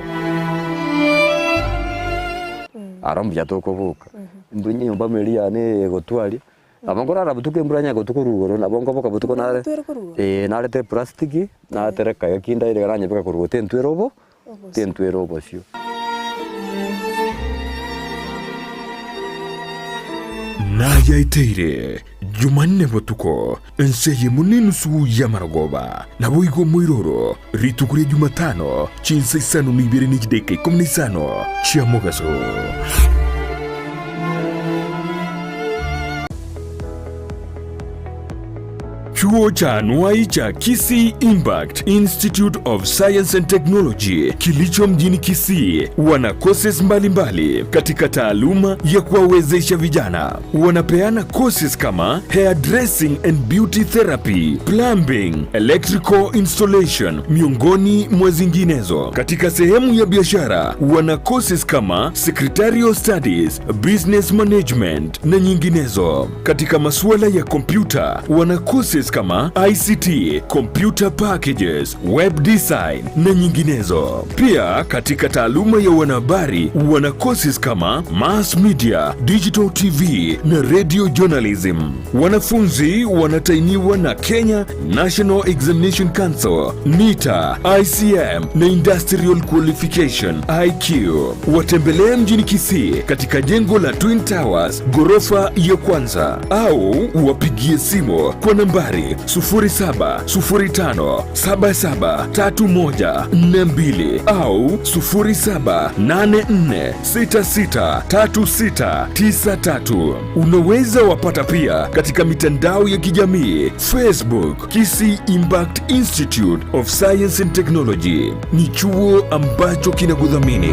arambu yatokobuka mbunye yomba melia ne gotwali abangora rabutuke mburanya gotukurugoro nabongo boka butuko nare narete plastiki na tereka yakinda ile garanya beka kurugo tentwerobo sio na yaiteire Jumanne botuko enseye munenu su yamaragoba nabo igo moiroro ritukure Jumatano chinsa isano nibere nijideke komnisano chiamogaso Chuo cha anuai cha Kisii Impact Institute of Science and Technology kilicho mjini Kisii wana courses mbalimbali katika taaluma ya kuwawezesha vijana. Wanapeana courses kama hairdressing and beauty therapy, plumbing, electrical installation, miongoni mwa zinginezo. Katika sehemu ya biashara wana courses kama secretarial studies, business management na nyinginezo. Katika masuala ya kompyuta wana courses kama ICT, computer packages, web design na nyinginezo. Pia katika taaluma ya wanahabari wana courses kama mass media, digital TV na radio journalism. Wanafunzi wanatainiwa na Kenya National Examination Council, NITA, ICM na Industrial Qualification IQ. Watembelea mjini Kisii katika jengo la Twin Towers ghorofa ya kwanza au wapigie simu kwa nambari 0705773142 au 0784663693. Unaweza wapata pia katika mitandao ya kijamii Facebook Kisii Impact Institute of Science and Technology. Ni chuo ambacho kinakudhamini.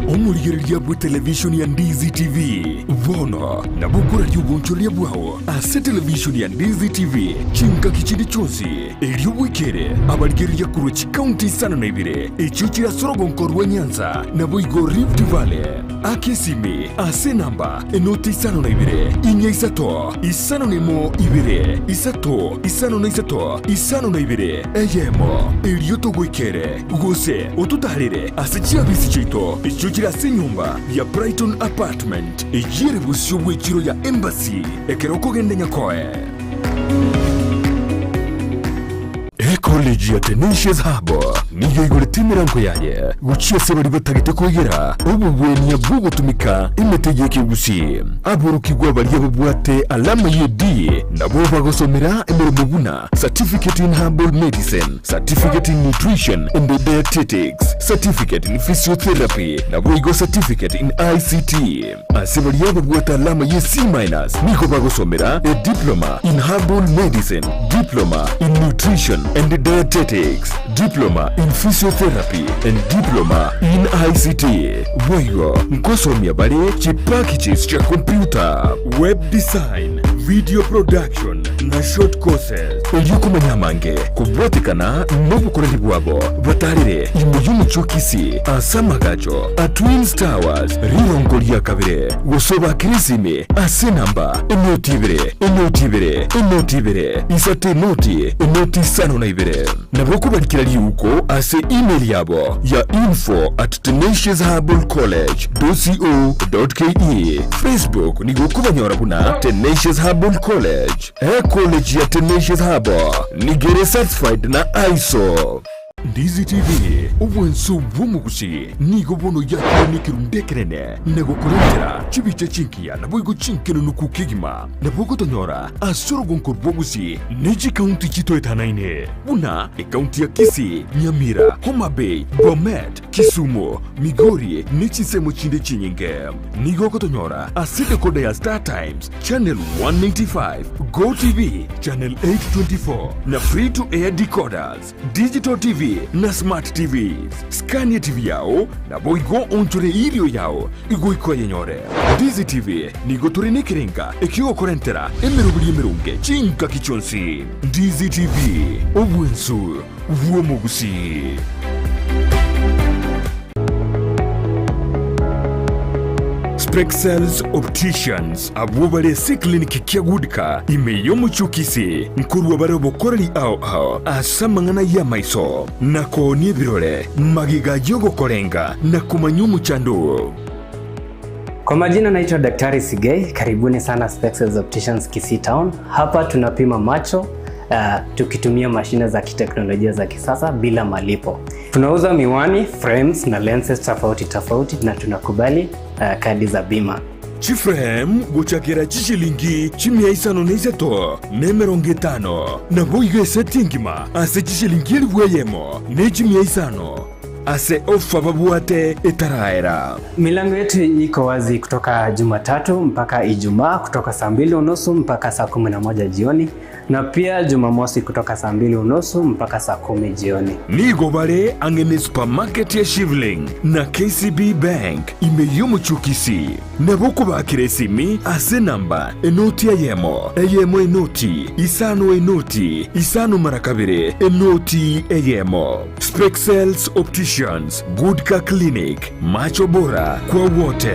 Omurigereria bwa televishoni ya Ndizi TV vono na bukura ry'ubuncholia bwao ase televishoni ya Ndizi TV chinka kichindi chonsi elio wikere abarigereria kurochi county sana na ibire echo kirasorogo nkorwa Nyanza na boigo Rift Valley akesimi ase namba enoti sana na ibire inya isato isano nemo ibire isato isano na isato isano na ibire eyemo elio togwikere gose otutarire ase chiabisi chito echo kirase nyumba ya Brighton Apartment ejire busyo bw'ekiro ya Embassy ekeroko gende nyakoe. College ya Tenacious Harbor niyo igorete imirango yaye guciye se bari batagite kugera ubu bwenya bwo gutumika imetegeke Gusii aburukirwa bari yabubwate alama yedi nabo bagosomera emirimo buna certificate in herbal medicine, certificate in nutrition and dietetics, certificate in physiotherapy nabo igo certificate in ICT ase bari yabubwate alama ye C- niko bagosomera a diploma in herbal medicine, diploma in nutrition and dietetics, diploma in physiotherapy and diploma in ICT. Boyo nkosomya bale chipakichis cha computer, web design, video production na short courses. Eyukumanyamange kubwatikana n'obukoreri bwabo batarire imuyumu chokisi asamagacho a Twin Towers rirongo lya kabire gusoba kirisime ase namba enotibire isate enoti sano na ibire nabo kubarikira liuko ase email yabo ya info@tenaciousherbalcollege.co.ke. Facebook ni gukubanyora buna Tenacious Herbal College. College ya Tenacious Herbal ni gere certified na ISO. Ndizi TV ubwenso bw'umugusi nigo bono yakoni kirundekerene nego kurentera chibice chinkiya nabo igo chinkeno nukukigima nabo gotonyora asorogo nkorbo Gusii neji county chitoetanaine buna e county ya Kisii, Nyamira, Homa Bay, Bomet, Kisumu, Migori nechisemo chinde chinyinge nigo gotonyora aside kode ya Star Times channel 195, Go TV channel 824 na free to air decoders, digital TV na smart TVs. Scania TV yao na boigo onchore irio yao igo ikoye nyore. Ndizi TV nigo turine kirenga ekio korentera emerunge chinka kichonsi. Ndizi TV obwensu vuomo Gusii. Spexels Opticians abubale si kliniki kia gudika imeyomu chukisi nkurwa bare bokoreli ao asamangana ya maiso nako ni birole magiga yogo korenga na kumanyumu chandu. Kwa majina naitwa Daktari Sigei, karibuni sana Spexels Opticians Kisii Town. Hapa tunapima macho tukitumia mashine za kiteknolojia za kisasa bila malipo. Tunauza miwani, frames na lenses tofauti na tunakubali kadi za bima. Chiframe guchakira chishilingi chimia isano neiseto nemeronge tano na boigo esetingima ase chishilingi elweyemo ne chimia isano. ase ofa babuate itaraera. Milango yetu iko wazi kutoka Jumatatu mpaka Ijumaa kutoka saa 2:30 mpaka saa 11 jioni, na pia Jumamosi kutoka saa 2:30 mpaka saa 10 jioni. Nigo bare angene supermarket ya Shivling na KCB Bank imeyumu chukisi. Nabuku bakire simi ase namba enoti eyemo enoti isano marakabire enoti eyemo. Spexels Opticians, Goodka Clinic, macho bora kwa wote.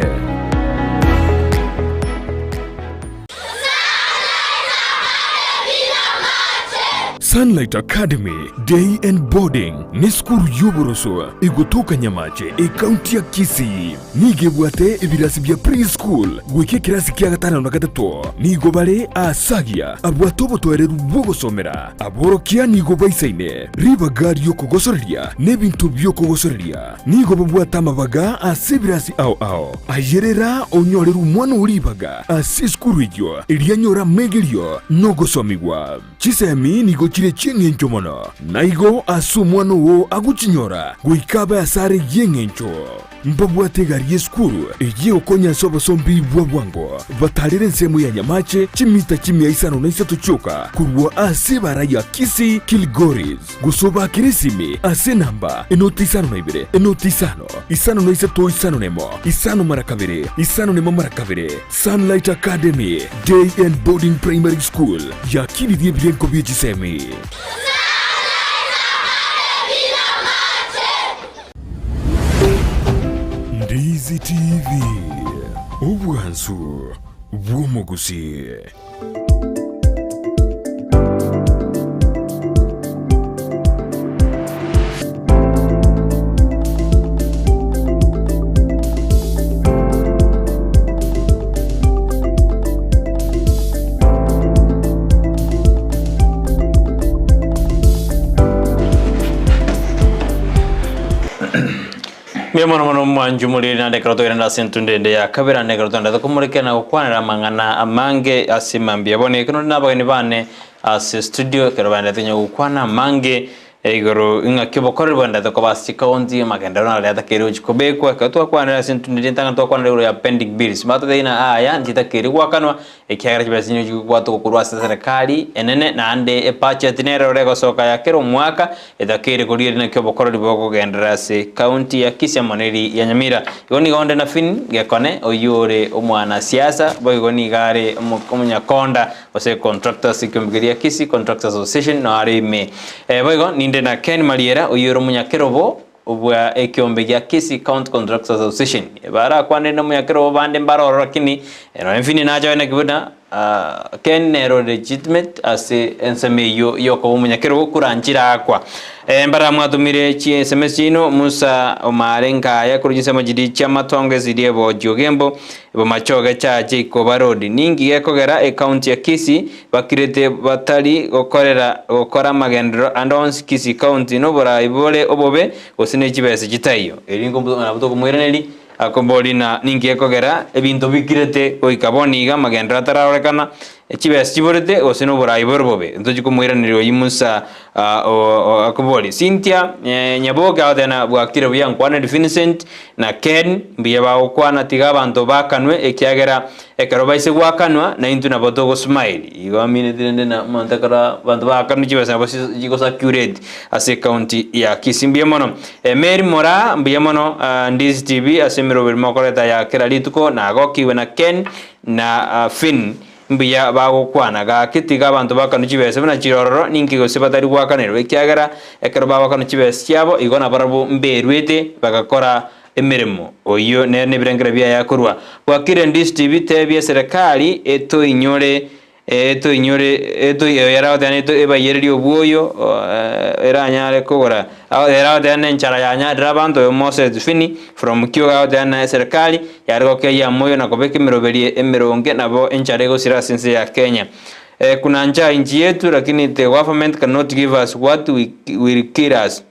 Sunlight Academy Day and Boarding ni skuru y'uburoso igutuka Nyamache county ya Kisii. Nigebwate ibirasi bya preschool gwike kirasi kya 5 na 3 nigo bare asagia abwatobo twerera bugosomera aborokia nigo baisaine riba gari yo kugosoreria nebintu byo kugosoreria nigo babwata amabaga asibirasi ao ayerera onyorera umwana uribaga asiskuru iryo irianyora megerio no gosomigwa chisemi nigo chire chengencho mono naigo asumwano wo aguchinyora guikaba asare yengencho mbabwate gari skuru egiye ukonya sobo sombi bwango batarire nsemu ya Nyamache chimita chimia isano na isato choka kurwa asibara ya Kisii Kilgoris gusoba kirisimi ase namba enoti isano na ibere enoti isano na isato isano nemo isano marakabere Sunlight Academy Day and Boarding Primary School ya kili die bienko bichisemi. Ndizi TV ubwansu bw'Gusii. Mono mwanjumuri na dekroto irenda sentunde ya kabira nekroto nda kumurike na kwanira mangana amange asimambia bone kuno nabageni bane as studio kerobanda tinyo kwana mange igoro inga kibokore banda to kabasi county magenda na leta kero chikobekwa katwa kwanira sentunde ntanga to kwanira ya pending bills mato deina aya ntita kero kwakanwa ekyagara kibasinyo chikwato kurwa serikali enene na ande epacha tinero rego soka ya kero mwaka etakere kuriye na kibokore boko gendera se county ya Kisii moneri ya Nyamira igoni gonde na fin Gekone oyore omwana siasa boigoni gare omunyakonda ose contractors ikumbiria Kisii Contractors Association na arime boigo ninde na Ken Mariera oyore omunyakerobo ubwa ekiombe ya Kisii County Contractors Association bara kwande na munyakerobo bande mbaro rakini eno enfini na jawe na kibuna Ken nero legitimate ase enseme yoko munyakerobo kuranchira akwa mbara mwatumire chi SMS chino Musa Omarenga ya kurujisa majidi chama tongezi diebo jogembo bo machoga cha Jacob Road ningi yakogera county ya Kisii bakirete batali gukora magendero andons Kisii County no bora ibole obobe osine chibese chitayo elingo nabuto kumwiraneli akomboli na ningi yakogera ebintu bikirete oikaboniga magendero atararekana chibese chiborete osino bora iborbobe ntoji kumwiraneli yimusa akoboli Cynthia nyaboga adena bwakire buyang kwana Vincent na Ken mbiye bawo kwana tiga bantu bakanwe ekyagera ekarobaise gwakanwa na intu na botogo smile igwamine dirende na mantakara bantu bakanwe chibasa bosi jigosa accurate ase county ya Kisii mbiye mono Mary Mora mbiye mono Ndizi TV asemiro bilmokoreta ya kera lituko na gokiwe na Ken na Finn mbiya bago kwana ga kitiga abantu bakanu chibese bana chirororo ninki go sebatari gwakanero ekyagara ekero babakanu chibese cyabo igona barabo mberwete bagakora emirimo oyo ne birengera bya yakorwa kwakire Ndizi TV tebye serikali eto inyore yarawdane eto ebayereri obwoyo eranyare kogora yarawdane nchara yanyadira bantu yo Moses Fini from Kyoga dana serikali yariko ke ya moyo na kobeke miroberie emironge nabo enchare go sirasinse ya Kenya kuna njaa nchi yetu lakini the government cannot give us what we kill us.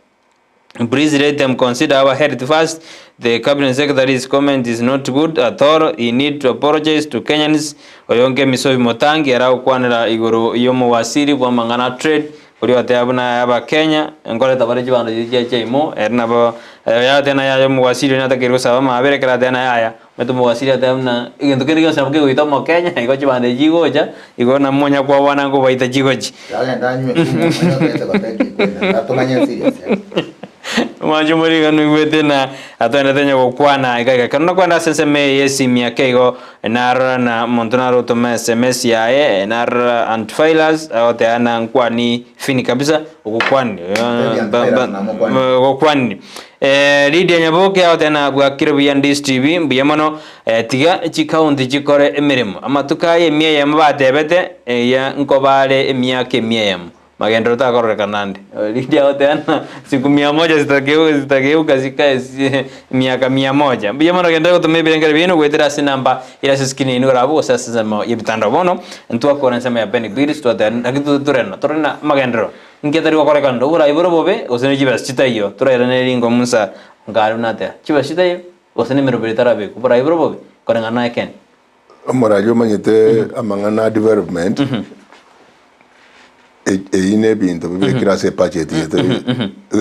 Please let them consider our health first. The cabinet secretary's comment is not good at all. He need to apologize to Kenyans. Oyonge Misovi Motangi arau kwanera igoro yomo wasiri wa mangana trade uri ote abuna aba Kenya ngore tabare jibando je imo erna ba ya tena ya muwasili na takiro saba mabere kala tena ya meto muwasili tena ingento kene saba ke uita mo Kenya iko jibando jigoja iko na monya kwa wana ngo baita jigoji ya ndanywe atomanya serious majumuri kanu wetena atana tenya kokwana igaga kana kwanda senseme yesi miakego na montonaro tome SMS yae nar antifailers ote ana nkwani fini kabisa ukokwani ukokwani Lydia Nyaboke ote na gwakira Ndizi TV mbiyamano tiga chi county chikore emirimo amatukaye miye mbatebete ya nkobale emyake miye magendo takorre kanande Lydia otena siku 100 zitageuka zikae miaka 100 mbiyamano genda kutumia birengere bino gwetera sinamba ila siskini ino rabo sasa zama yibitanda bono ntwa kona sema ya beni bilis to ta nakitu turena magendo ngedari wakore kando ura iboro bobe osene jibas chitayo turera ne ringo musa ngaru nate chibas chitayo osene mero bilitara be kubara iboro bobe kona ngana ken amarajo manyete amangana development ine bintu bibekira se budget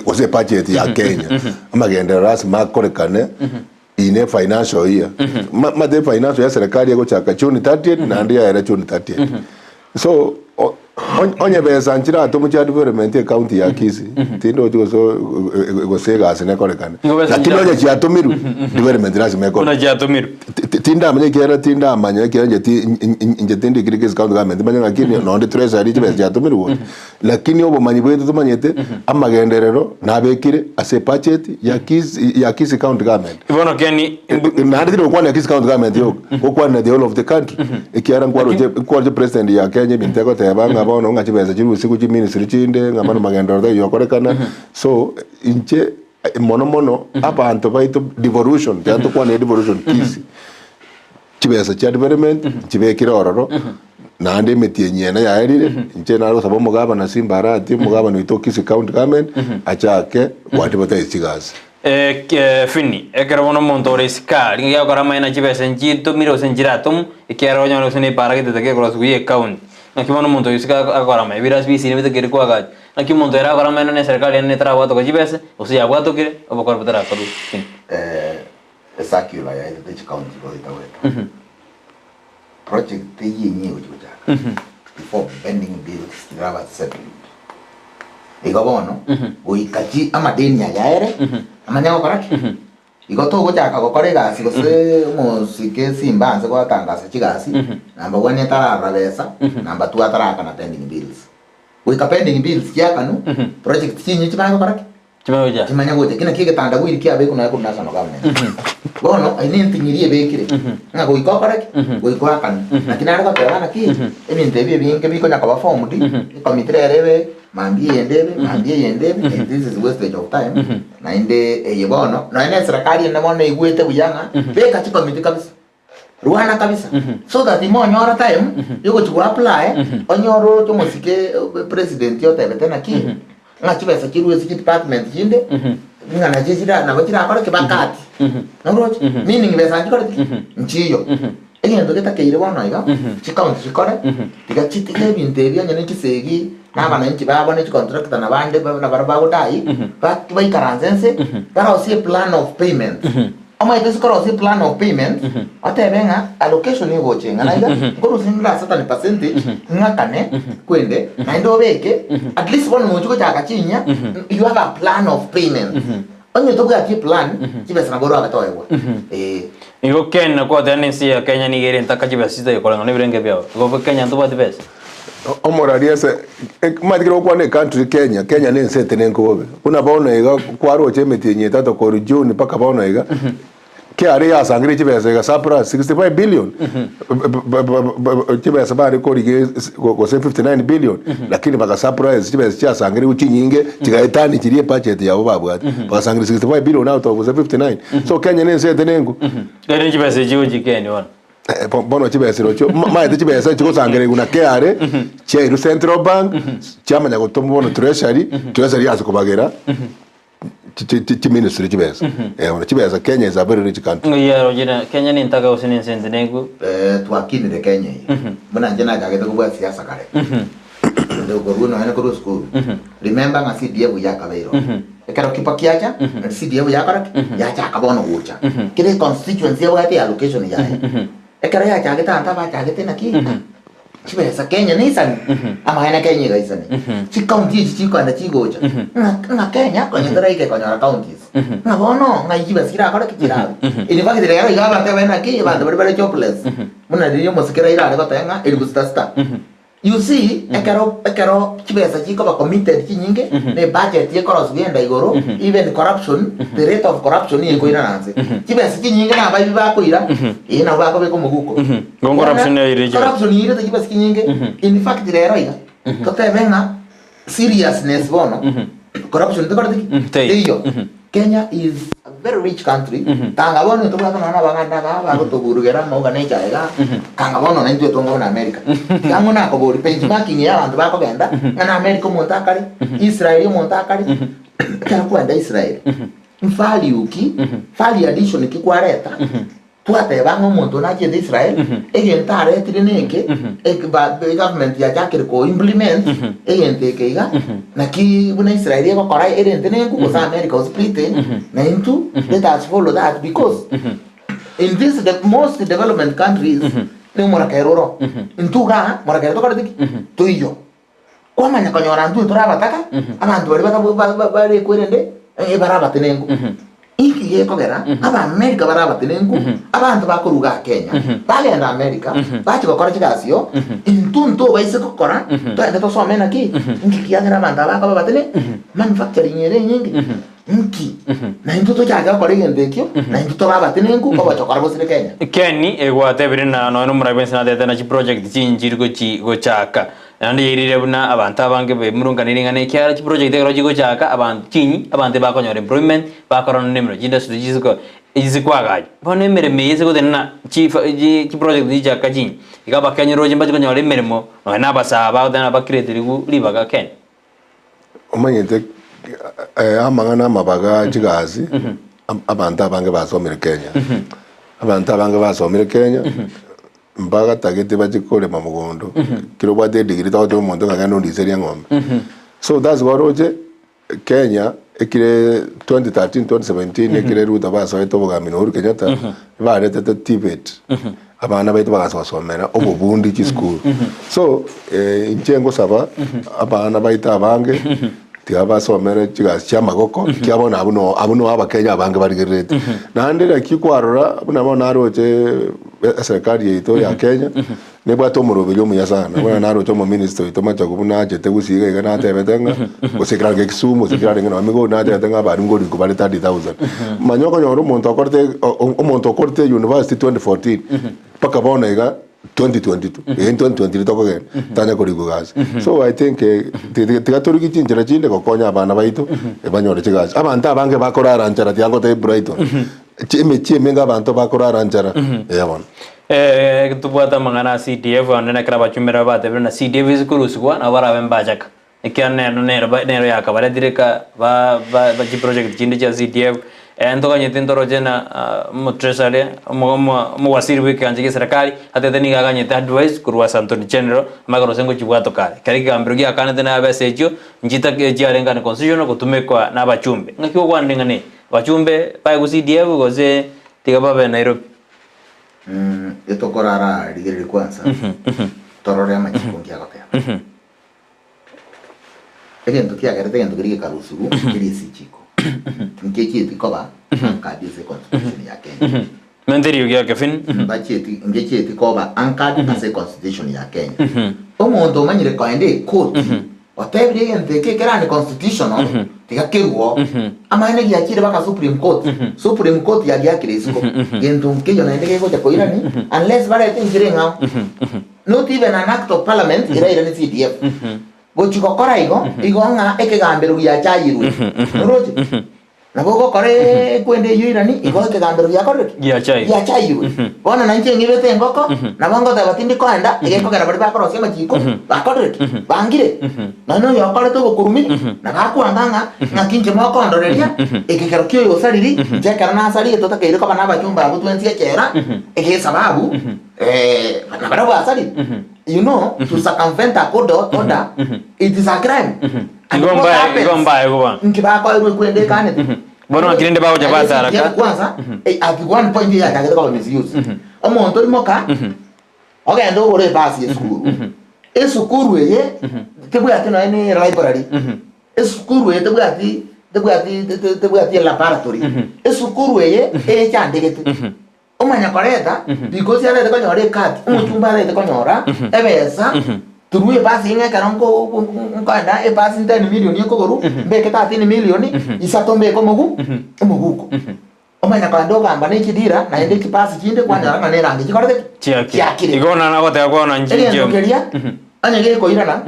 ose budget ya Kenya amagenda ras makorekane ine financial year ma de financial ya serikali yako chaka June 30 na ndia ya June 30 so onye beza nchira atomu cha development ya county ya Kisii tindo jozo gosega asene korekane lakini onye cha atomiru development lazima yako ona cha atomiru tinda amanye kera tinda amanye kera nje tindi kirikes county government manye lakini no ndi treasury chibe cha atomiru lakini obo manyi bwetu tumanyete amagenderero nabekire ase budget ya Kisii county government ibono keni na ndiro kwa Kisii county government yo kwa na the whole of the country ikiara kwa president ya Kenya bintego tebanga bono ngachibeza chiru siku chi ministry chinde ngamano magendo ro yokorekana so inche mono abantu baito devolution tanto kwa devolution Kisii chibeza cha development chibekira ororo nande metienye ya erire inche naro sabo mugaba na simbarati mugaba no ito Kisii county government achake watibote isigazi fini ekero bono montore ska ringa yakora maina chibeza njito miro senjiratum ikero nyono sene para que te que cross wi account nakimono monto isika akora mai viras bisi ne te kwa ga nakimono era akora mai ne serikali ne tra wato ko chibeza usia wato kire obokor betara kodu sakula ya ite county ko itawe project yinyi ujuja before pending bills diraba settled igabono uikachi amadeni ya ere amanya okoraki igoto gochaka gokorega sigose musike simbanze kwa tangaza chigasi namba 1 tarara besa namba 2 ataraka na pending bills uika pending bills yakanu project chinyi chimanya okoraki chimanya goje kina kike tanda gwiri kia beku na yakuna national government bono aini ntinyirie bekire nga goiko okoraki goiko akanu lakini ariko perana ki eminte binge biko nyaka form di committee rebe mambie yendebe this is wastage of time na inde yebono na ine serikali na mona igwete buyanga beka chi committee kabisa ruana kabisa so that imo nyora time yuko chukua apply onyoro to musike president yote betena ki ngachi besa kiruwe siki department jinde ngana jejira na bachira akora kibakati na roch meaning besa ngikora nchiyo egendo getakeire bono iga chikaunti chikore tiga chitike bintebya nyane kisegi nabana nchi babone chi contractor na bande na baraba godai bai karanzense bara osie plan of payment ama ite sikora osie plan of payment atebenga allocation igo chenga na iga ngoro sinda sata ni percentage ngakane kwende na ndo beke at least bono muchuko chaka chinya you have a plan of payment onye to bwa plan chibesa na goro akatoewa igo Kenya kwa tendency ya Kenya ni gere ntaka chibesa yo kola ne birenge byao go Kenya ndo bwa best omoraria se matikiro kwa ne country Kenya ne sete ne ngobe una baona iga kwaro chemeti nye tato ko June paka baona iga ke ari ya sangri chibesa iga sapra 65 billion chibesa bari ko rige ko 59 billion lakini paka sapra chibesa cha sangri uchinyinge chigaitani chirie budget ya babwa paka sangri 65 billion out of 59 so Kenya ne sete ne ngo gere chibesa jiuji Kenya wana bono chibesa rocho maite chibesa chiko sangere kuna keare che central bank chama nyago tomo bono treasury yazo kubagera chi ministry chibesa ona chibesa Kenya is a very rich country ngiya rojina Kenya ni ntaka usini sente nengu tuakini de Kenya bana jana kagete kubwa siasa kale ndo ko runo ene ko school remember nga CDF ya kabeiro ekero kipakiacha CDF ya kara ya cha kabono ucha kile constituency ya wati allocation ya ekero ya cha geta ba cha geta na ki chibesa Kenya ni san ama ene Kenya ga isani chi county chi ko na chi gocha na Kenya ko ni dai ke ko na counties na bono na chibesa kira kara kira ini ba kire ya ga ba te bena ki ba de jobless muna de yo mosikira ira ga tenga ili bustasta. You see, ekero chibesa chiko ba committed chinyinge ne budget ye koros bienda igoro even corruption the rate of corruption ye koira nanse chibesa chinyinge na ba biba koira ina ba ko be ko muguko corruption ye ire the chibesa chinyinge in fact rero ida ko te venga seriousness bono corruption to kordi iyo Kenya is a very rich country. Tanga bono to ba na banganda ba ko to burugera mo ga ne chaega. Kanga bono na ndio to ngona America. Kango na ko bori benchmarking ya bantu ba ko benda. Na America mo ntakari, Israel mo ntakari. Kana kwenda Israel. Value addition ki kwareta. Tuate bango muntu na je Israel egentare trineke ba government ya jakir ko implement egente keiga na ki buna Israel ko korai egente ko sa America was split na into let us follow that because in this the most development countries ne mora kairoro intuga mora kairoro kadiki tuiyo kwa manya konyora ntu turabataka abantu bari bari kwerende baraba tenengo iki ye kogera aba America baraba tenengo abantu bakoruga Kenya bagenda America bachi gukora kigasio intunto baise gukora twende to somena ki ngiki yagira abantu abaka batene manufacturing yere nyingi nki na intuto jaga kore gendekyo na intuto baba tenengo ko bachokora bosire Kenya Kenny egwate birina no murabense na deta na chi project chinjiri go chaka nandi yirire buna abantu abange be murunganira ngane kyara chi project ero jigo chaka abantu chinyi abantu bakonyora employment bakorona nemero industry izikwagaje bone mere meze ko denna chi project di chaka chinyi igaba kanyoro jimba konyora emeremo na basaba dana bakirete libaga Ken omanyete amangana mabaga jigazi abantu abange basomera Kenya abantu abange basomera Kenya mbaga tagete bachikole mamugondo kiro bwate degree tawo muntu ngagano ndiseria ngombe so that's what oje Kenya ekire 2013 2017 ekire ruta baso eto bogamino Uhuru Kenyatta barete Tibet abana baitu bagasomera obubundi chi school so inchengo saba abana baita abange tiabasomera chigas chamagoko kiabona abuno abakenya abange barigerete nandira kikwarora abuna bona roche serikali yeto ya Kenya ne bwato murobelyo muyasana bona naroche mu minister ito macha kubuna jete gusiga igana tebetenga usikira ngekisumu usikira ngeno amigo na tebetenga bari ngori kubali 30,000 manyoko nyoro omonto korte university 2014 paka bona iga 2022 in 2023 toko gen tanya kuri gugazi so I think tigatori kichinjira chinde kokonya abana baitu ebanyore chigazi abantu abange bakora ranchara tiango te Brighton chimenga abantu bakora ranchara yabona tubwata mangana CDF anena kra bachumera bate na CDF izikuruswa na bara bembajaka ikiane nero yakabare direka ba chi project chinde cha CDF ento kanyete ndorojena mutresale mu wasiri wiki anje serikali atete ga kanyete advice kurwa Santoni General magaro sengo chibwato kale kari gambiro gya kanete na abesejo njita gyarenga ne constitution kutumekwa na bachumbe ngakyo kwandengane bachumbe pa CDF goze tigababe Nairobi etokorara ligere kwanza torore amachikongia gakaya egento kiagerete gento kiri karusugu kiri sichiko ngeki tikoba ankadi constitution ya Kenya menderio gya kefin bacheti ngeki tikoba ankadi na constitution ya Kenya omuntu manyire kaende court whatever egente kekera ni constitutional tigakeruo amane gya kire baka supreme court ya gya kirisiko gento nkeyo na ndege goja koirani unless bare tingirenga not even an act of parliament ira ni CDF gochikokora igo nga ekegambero gya chayirwe roje nabo kore kwende yirani igo ekegambero gya kore gya chayirwe bona nanche ngibete ngoko nabongo tabatindi kwanda egekogera bari bakoro sema chiko bakore bangire nano yakore to kurumi nagakwanga ngakinje moko ndoreria ekekero kyo yosariri jekara na asari to takeire ko bana bachumba abo twensi ekera eke sababu na bara wasari you know to circumvent a court order it is a crime Igomba nkibako iwe kwende kanete bono akirinde bawo jabata haraka kwanza at one point ya kagere ko misuse omonto limoka ogenda ogore basi esukuru esukuru ye tebwati no ni library esukuru ye tebwati laboratory esukuru ye chandegete omanya koreta because ya lete konyore kat umutumba lete konyora ebesa turuye basi inga karongo nkanda e basi 10 million yekoguru mbeke 30 million isatombe ko muguko omanya kwando kamba ne kidira na ende kipasi kinde kwanya na nerange kikorete chiakire igona na gote kwa na njije anyege ko irana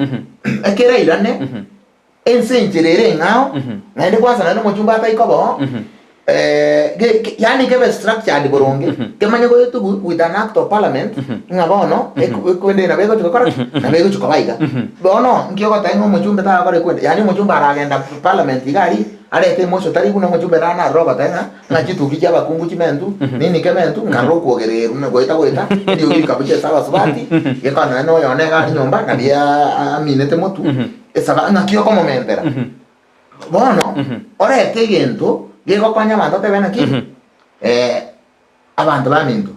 ekera irane ensenjerere ngao na ende kwanza na muchumba ataikobo yani kebe structure boronge kemanya ko yutu with an act of parliament ngabono ekwende na bego chukora na bego chukobaiga bono nkioko tango muchumba ta kore kwende yani muchumba aragenda parliament igari arete mocho tari kuna muchumba rana roba tanga ngachitu kija bakungu chimentu nini kementu ngaro kuogereru na goita ndio gikabuche sawa sabati yekana no yonega nyomba na bia aminete motu esaba ngakioko momentera bono orete gento Gego kwanya bantu tebena ki abantu bamintu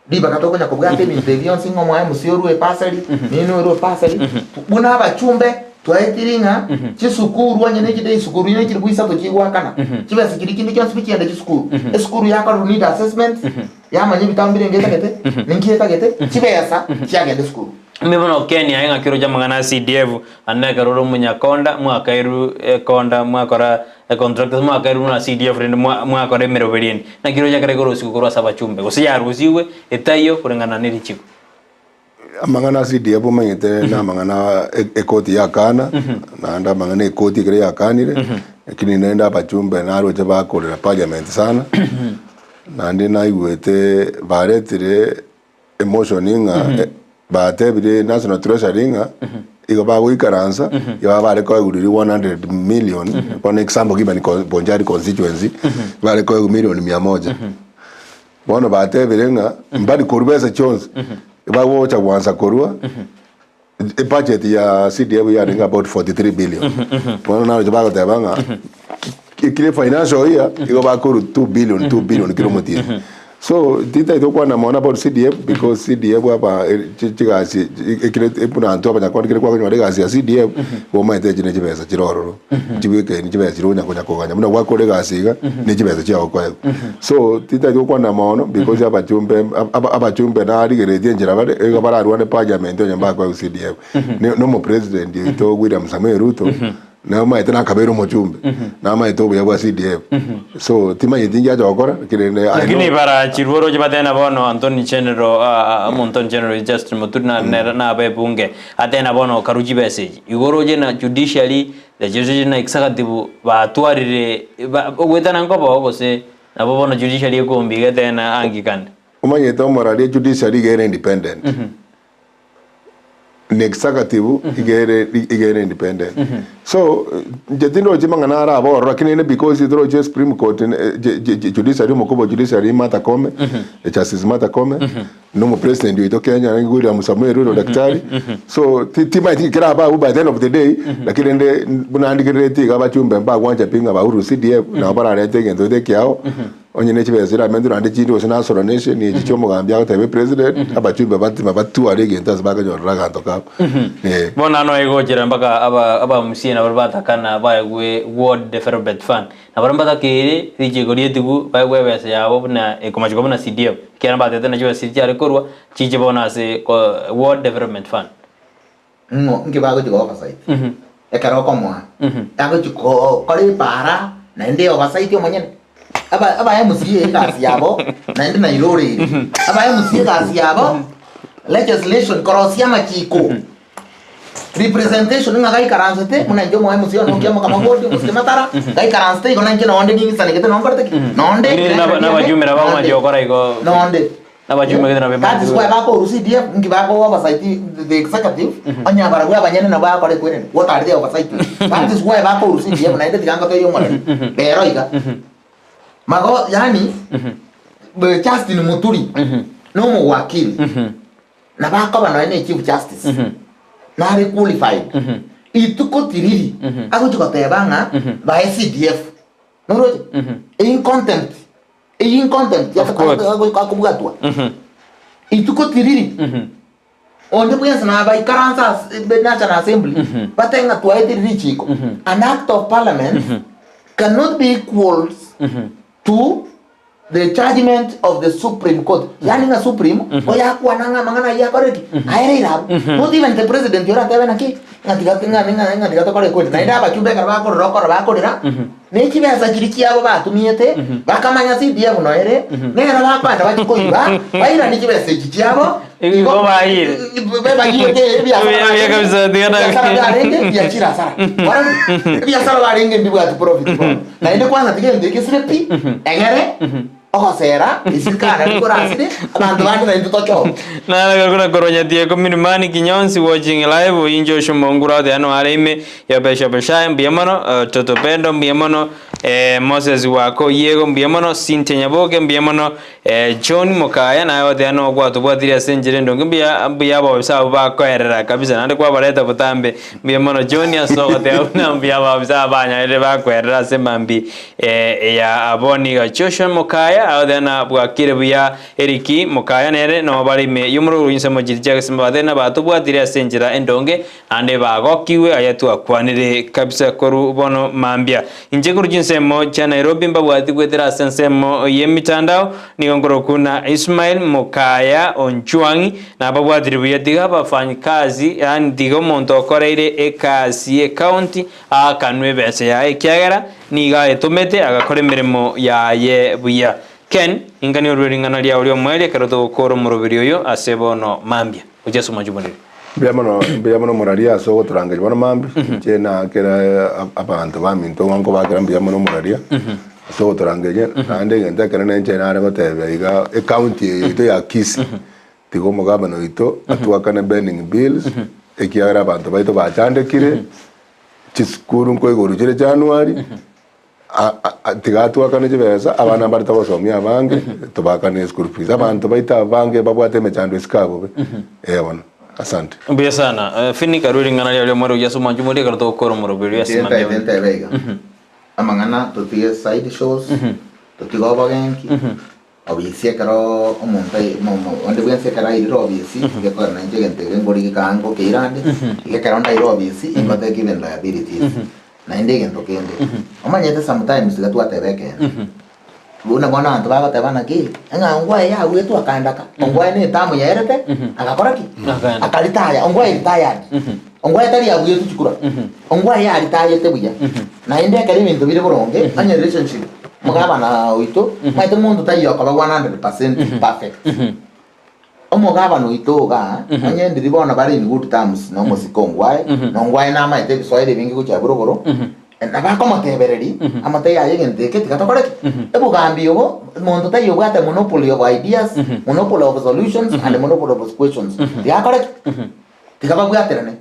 biba katoko nya kubwate mintu evion singo mwa musyoru e pasali nino ro pasali buna abachumbe twaetiringa chisukuru anye nekide isukuru ine kiri kuisa tochigwa kana kiba sikiri kindi kyonse bikiende chisukuru esukuru yaka ru need assessment yamanye bitambire ngeta gete ninkieta gete kibesa kyagende sukuru Mibono Kenya inga kiro jamangana CDF aneka roro munyakonda mwaka iru konda mwakora contractors mwaka iru na CDF rende mwakora meroberien na kiro jakare goro sikukuru saba chumbe gusiya ruziwe etayo kurengana niri chiko amangana CDF mangete na mangana ekoti yakana na nda mangana ekoti kire yakanire lakini nenda pachumbe na roje bakorera parliament sana na ndina iwete baretire emotioninga batebire national treasury nga igo bago ikaransa yo bare ko iguriri 100 million for example given Bonjari constituency bare ko million 100 bono batebire nga mbali kurubeza chonse bago cha kwanza korwa budget ya CDF ya ringa about 43 billion bono na jo bago tebanga ikile financial year igo bakuru 2 billion kilometers. So tita itokuwa na maona about CDF because CDF hapa chigasi epuna antu hapa nyakoni kile kwa kwenye gasi ya CDF woma iteje ne chibesa chirororo chibike ni chibesa chironya kunya koganya muna kwa kole gasi ga ni chibesa chia kwa so tita itokuwa na maona because hapa chumbe na ali gereje njira bale ega bara ruane parliament nyamba kwa CDF no mo president ito William Samuel Ruto na maite na kabero mochumbe na maite obu ya CDF so tima yinja jogora kirende lakini bara chirworo jibatena bono Anthony General Anthony General just mutuna na bebunge atena bono karuji message igoro je na judiciary the judiciary na executive batwarire gwetana ngobo gose na bono judiciary ko mbige tena angikande umanye to morali judiciary gere independent executive igere independent so jetindo jimangana ara bo lakini ne because idro je Supreme Court judiciary mokobo judiciary mata kome justice mata kome no mo president ito Kenya William Samuel Ruto daktari so tima tikira ba by the end of the day lakini nde bunandikire tika bachumbe mba kwanja pinga ba uru CDF na bara rete ngendo de kyao onye ne chibezira mendo ande chindo sina soro nation ni chichomo gambia tabe president abachumbe batima batu arege ntazi nyorra toka bona no ego jira mpaka aba msie na barbata kana ba we ward development fund na barbata kire rije gori tigu ba we bese yabo na ekomachiko na CDF kera ba tete na jiba sirja rekorwa chije bona se ward development fund ngi ba go jigo oversight ekaro komwa ago jiko kore para na ndi oversight omonye aba msie kasi yabo na ndi na irori aba msie kasi yabo legislation korosia machiko representation nga gai karansete muna njo mo musio no kiamo kama bodi musema tara gai karansete iko nanje no onde ningi sane kete no ngarte no onde na bajumera ba ma jo kora iko no onde na bajumera kete na be that is why ba ko rusi dia ngi ba ko oversight the executive anya bara gwa banyane na ba ko kwene what are the oversight that is why ba ko rusi dia na inde tikanga to yo mole pero ika mago yani be Justin Muturi no mwakili na bakoba no ene chief justice na re qualified ituko tiriri ako chikotebanga ba CDF no roje in contempt ya akubugatwa ituko tiriri onde buyas na ba ikaransa national assembly batenga twaite richiko an act of parliament cannot be equal to the judgment of the Supreme Court. Yani nga Supreme, oya kuwa nanga mangana ya koreki. Aere irabu. Not even the president yora tebe naki. Nga tiga to kore kote. Na ida ba chube karba ko roko raba ko dira. Ne chibe asa chiriki abo ba tumiete. Ba kamanya si dia no ere. Ne era ba pa ba ko iba. Ba ira ni chibe se chichi abo. Igo ba ir. Ba yete bia. Ya kabisa dia na. Sara renge dia chira sara. Wara bia sara renge ndi ba profit. Na inde kwanza tige ndike srepi. Engere. Ojo sera, isikana ni kuraside, abantu bandi na ndutocho. Na kuna koronya tie ko minimani kinyonsi watching live injo shumongura de ano areme ya besha mbiamano toto pendo mbiamano Moses wako yego mbiamano Sinte Nyaboge mbiamano John Mokaya na yote ano kwa tubwatira senjire ndonge mbia ba bisa ba ko erera kabisa nande kwa baleta butambe mbiamano John asogote na mbia ba bisa banya ere ba ko erera semambi ya aboni ga Joshua Mokaya audana bwakire buya Eriki Mokaya nere no bali me yumuru yinsemo jirja sembade na batu bwatira senjira endonge ande bagokiwe ayatu akwanire kabisa koru bono mambia inje kurjinsemo cha Nairobi mbabwati kwetera sensemo yemitandao nigongoro kuna Ismail Mokaya Onchwangi na babwatire buya diga bafanyikazi yani digo monto koreire ekasi county akanwe bese ya ekyagera niga etomete agakore mirimo ya ye buya Ken ingani oruringana lya uri omwele karoto gukora murubiri uyo asebono mambia ujeso majubonire mbiamano muraria so turangeri bono mambi chena kera abantu baminto wango bakera mbiamano muraria so turangeri nande ngenda kana nenche nare gotebe iga county ito ya Kisii tigo mugabano ito atwakana burning bills ekiara abantu baito bachandekire chiskuru nko iguru chire January tigatwakana jibeza abana bari tabasomya abange tubakane school fees abantu baita abange babwate mechando iskabo ebona asante mbiya sana fini karuri ngana lya mwero yaso manjumuri karoto gukora murubiri yasimambia vega amangana tutie side shows tutigo bagenki obisi karo omontai onde bwense kara iro obisi ke kora nanje gente ngori kango ke irande ke kara onda iro obisi ingate given liabilities na inde gento kende omanyete sometimes gatu atebeke buna gona antu baga tebana ki nga ngwa ya wetu akandaka ngwa ne tamu yerete akakora ki akalitaya ngwa iritaya ngwa tari ya wetu chukura ngwa ya ritaya tebuya na inde kari bintu bire boronge anya relationship mugaba na uito maite mundu tayo akaba 100% perfect omugaba no itoga anya ndiri bona bari in good terms no musikongwae no ngwae na maite biswaire bingi ku chaburo na bako matebereri amate ya yegente ke tikatokore ebugambio bo mundu tayo bwate monopoly of ideas monopoly of solutions and monopoly of questions tikakore tikaba bwaterane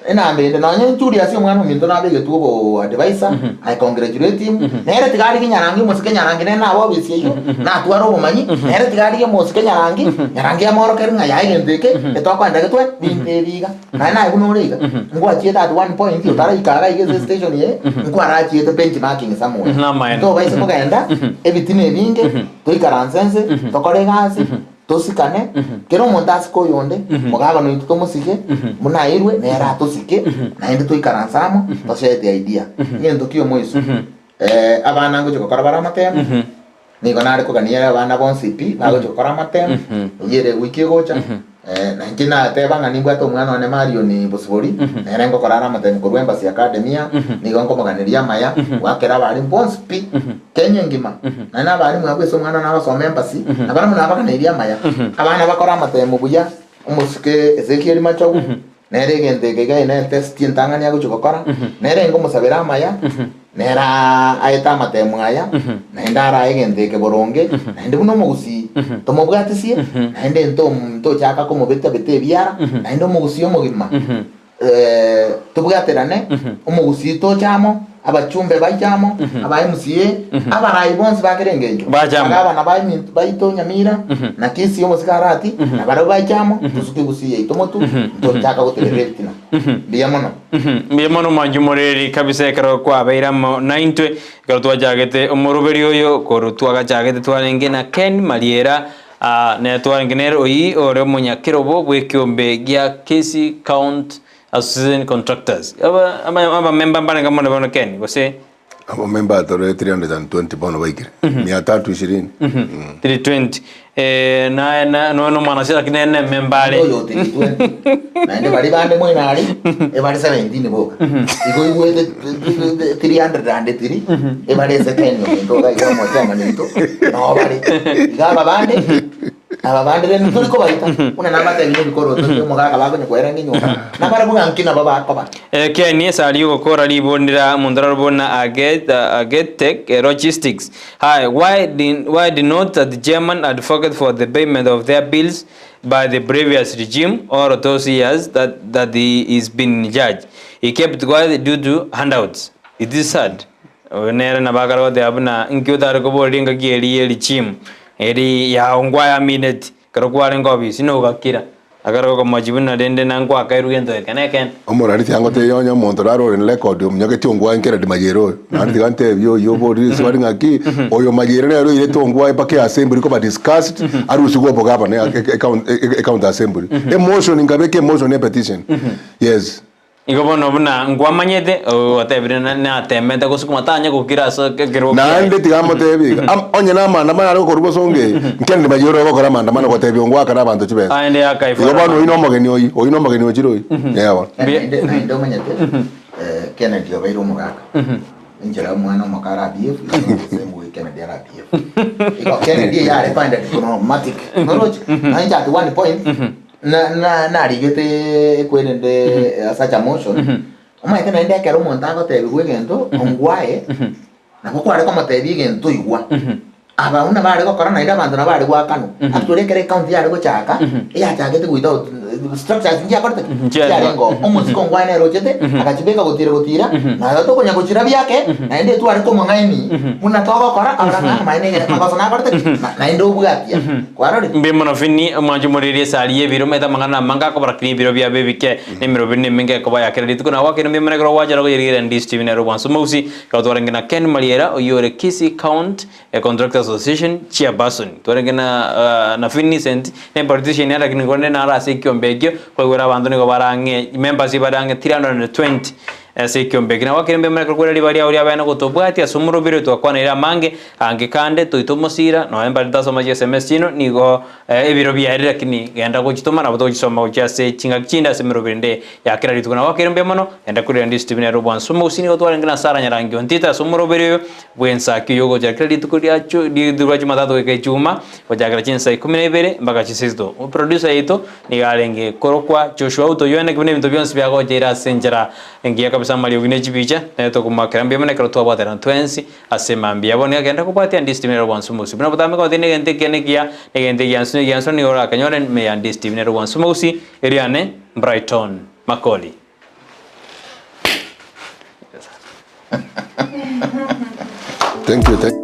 ena mbende na nya Julius omwana ominto na bege tubo advisor I congratulate him nere tigari kinyarangi musike nyarangi na abo bisiyo na twaro bumanyi nere tigari musike nyarangi amoro keringa ya igenteke etokwanda getwe binteriga na ikunoriga ngwa chieta at one point utara ikaga igeze station ye ngwa ra chieta benchmarking somewhere to baise mugenda ebitine binge to ikaransense tokore gasi tosikane kero montas ko yonde mugaba no ituto musike munairwe nera tosike na inde to ikaransamo to shete idea ngendo kiyo moiso abana ngo chokora baramatem ni gona ko ganiya abana bonsipi bago chokora matem yere wiki gocha na ngina teba ngani bwato mwana ne Mario ni bosbori nera ngo korara matem ko rwemba si academia ni gongo maganiria maya wakera bari bonsipi Kenya ngima na bari mwakweso mwana na basome embassy abana muna bakaniria maya abana bakora matem buya umusike Ezekiel Machagu nere gente que gai ne test tintangania go chokora nere ngo musabera maya nera aita matem ngaya na indara gente que boronge na inde buno mugusi tomo bwatisie na inde nto chaka como bete biara na inde mugusi omogima tubwaterane Omugusii tochamo abachumbe bajamo aba MCA abarai bonse bakerengenjo abana baito Nyamira na Kisii omusikarati abaro bajamo tusuke Gusii itomotu ndochaka gutereretina biyamono manjumureri kabisa karo kwa bairamo 90 karo twajagete omuruberi oyo koro twagajagete twarenge na Ken Mariera ne twarengenero oyi ore munyakirobo bwekiombe gya Kisii County Association Contractors aba member mbana kama na Ken gose aba member atore 320 bono baikire 320 320 no manasira kinene membale yo 320 na ende bali bande mo inali e bali 17 boka iko iwe 303 e bali 7 ndo ga yo mo tema nito no bali gaba bande ababande reno turiko barita una nabate bino bikoro to mo ga kala ko kwera nginyo na bara bunga nkina baba akaba ke ni sali gukora libondira mundara bona aget tech logistics. Hi, why did not the German advocate for the payment of their bills by the previous regime or those years that he is been judged? He kept quiet due to handouts. It is sad. Nere na bagaro de abna inkyuta ko boarding gieli regime eri ya ongwa ya minute karo kware ngobi sino gakira agaro ko majibuna dende na ngwa kairu gento keneken omorari tiango te yonya montoraro en record umnyoke tiongwa enkere de majero na ndi gante yo bodi swari ngaki oyo majero rero ile tiongwa ipake assembly ko ba discussed arusi go boga ba ne account assembly emotion ngabeke emotion ne petition yes Igobono buna ngwamanyete otebire na temete gusukuma tanya gukira so kero na ande tigamo tebi onye na manda mana ro korubo songe nkende majoro go kora manda mana ko tebi ngwa kana bantu chibe ande akai fo igobono ino mageni oyi chiro yewa ndo manyete Kennedy obeiro mugaka injira mwana makara BF semu Kennedy ara BF iko Kennedy yare find that automatic knowledge na inja at one point na rigete kwenende such a motion omaite na ende kero monta ko tebi gwegento ongwae na ko kware ko matebi gento igwa aba una bare ko korana ida bantu na bare gwa kanu atore kere county yare go chaka ya chagete guida structures ngia korte yare ngo omusiko ngwae ne rojete akachibeka gutira na yoto konya kuchira byake na ende tu ari ko mangaini una toko kora abana maine ne kabaso na korte na ende ubwatia kwarori mbe mono fini manjumuriri saliye biro meta mangana manga ko brakni biro bya bebike ne miro binne minge ko baya kere ditu na wakene mbe mene ko wajara ko yiri Ndizi TV ne robanso musi ka twarengena Ken Mariera oyore Kisii County Contractors Association chairperson twarengena na Vincent ne politician ya lakini ngone na rasi kyombegyo kwa gura bantu ni ko barange members barange 320 sekyombegina wakirembe mena ko kweli bali auri abana gutobwati asumuro biro twakwana ira mange angikande tuitomosira no emba ndasoma SMS chino nigo ebiro byari lakini genda gukitoma na boto gisoma ucyase kinga kinda semero bende yakira litukuna wakirembe mono enda kuri Ndizi TV ne robwan sumo usini ko twarengena sara nyarangi ontita asumuro biro bwensa kiyogo jakira litukuri acho dirwa jumatatu ke chuma ojakira chinsa 12 mpaka chisito producer yito ni galenge korokwa Joshua uto yone kibine bintu byonse byago jera senjera ngiya kabisa mali ugine chibicha neto kumakira mbye mene karo batera twensi asema mbye abone agenda kupatia Ndizi TV ne robwansu musi bina butame ko tine gente kene gianso ni ora kanyore me Ndizi TV ne robwansu musi eriane Brighton Makoli thank you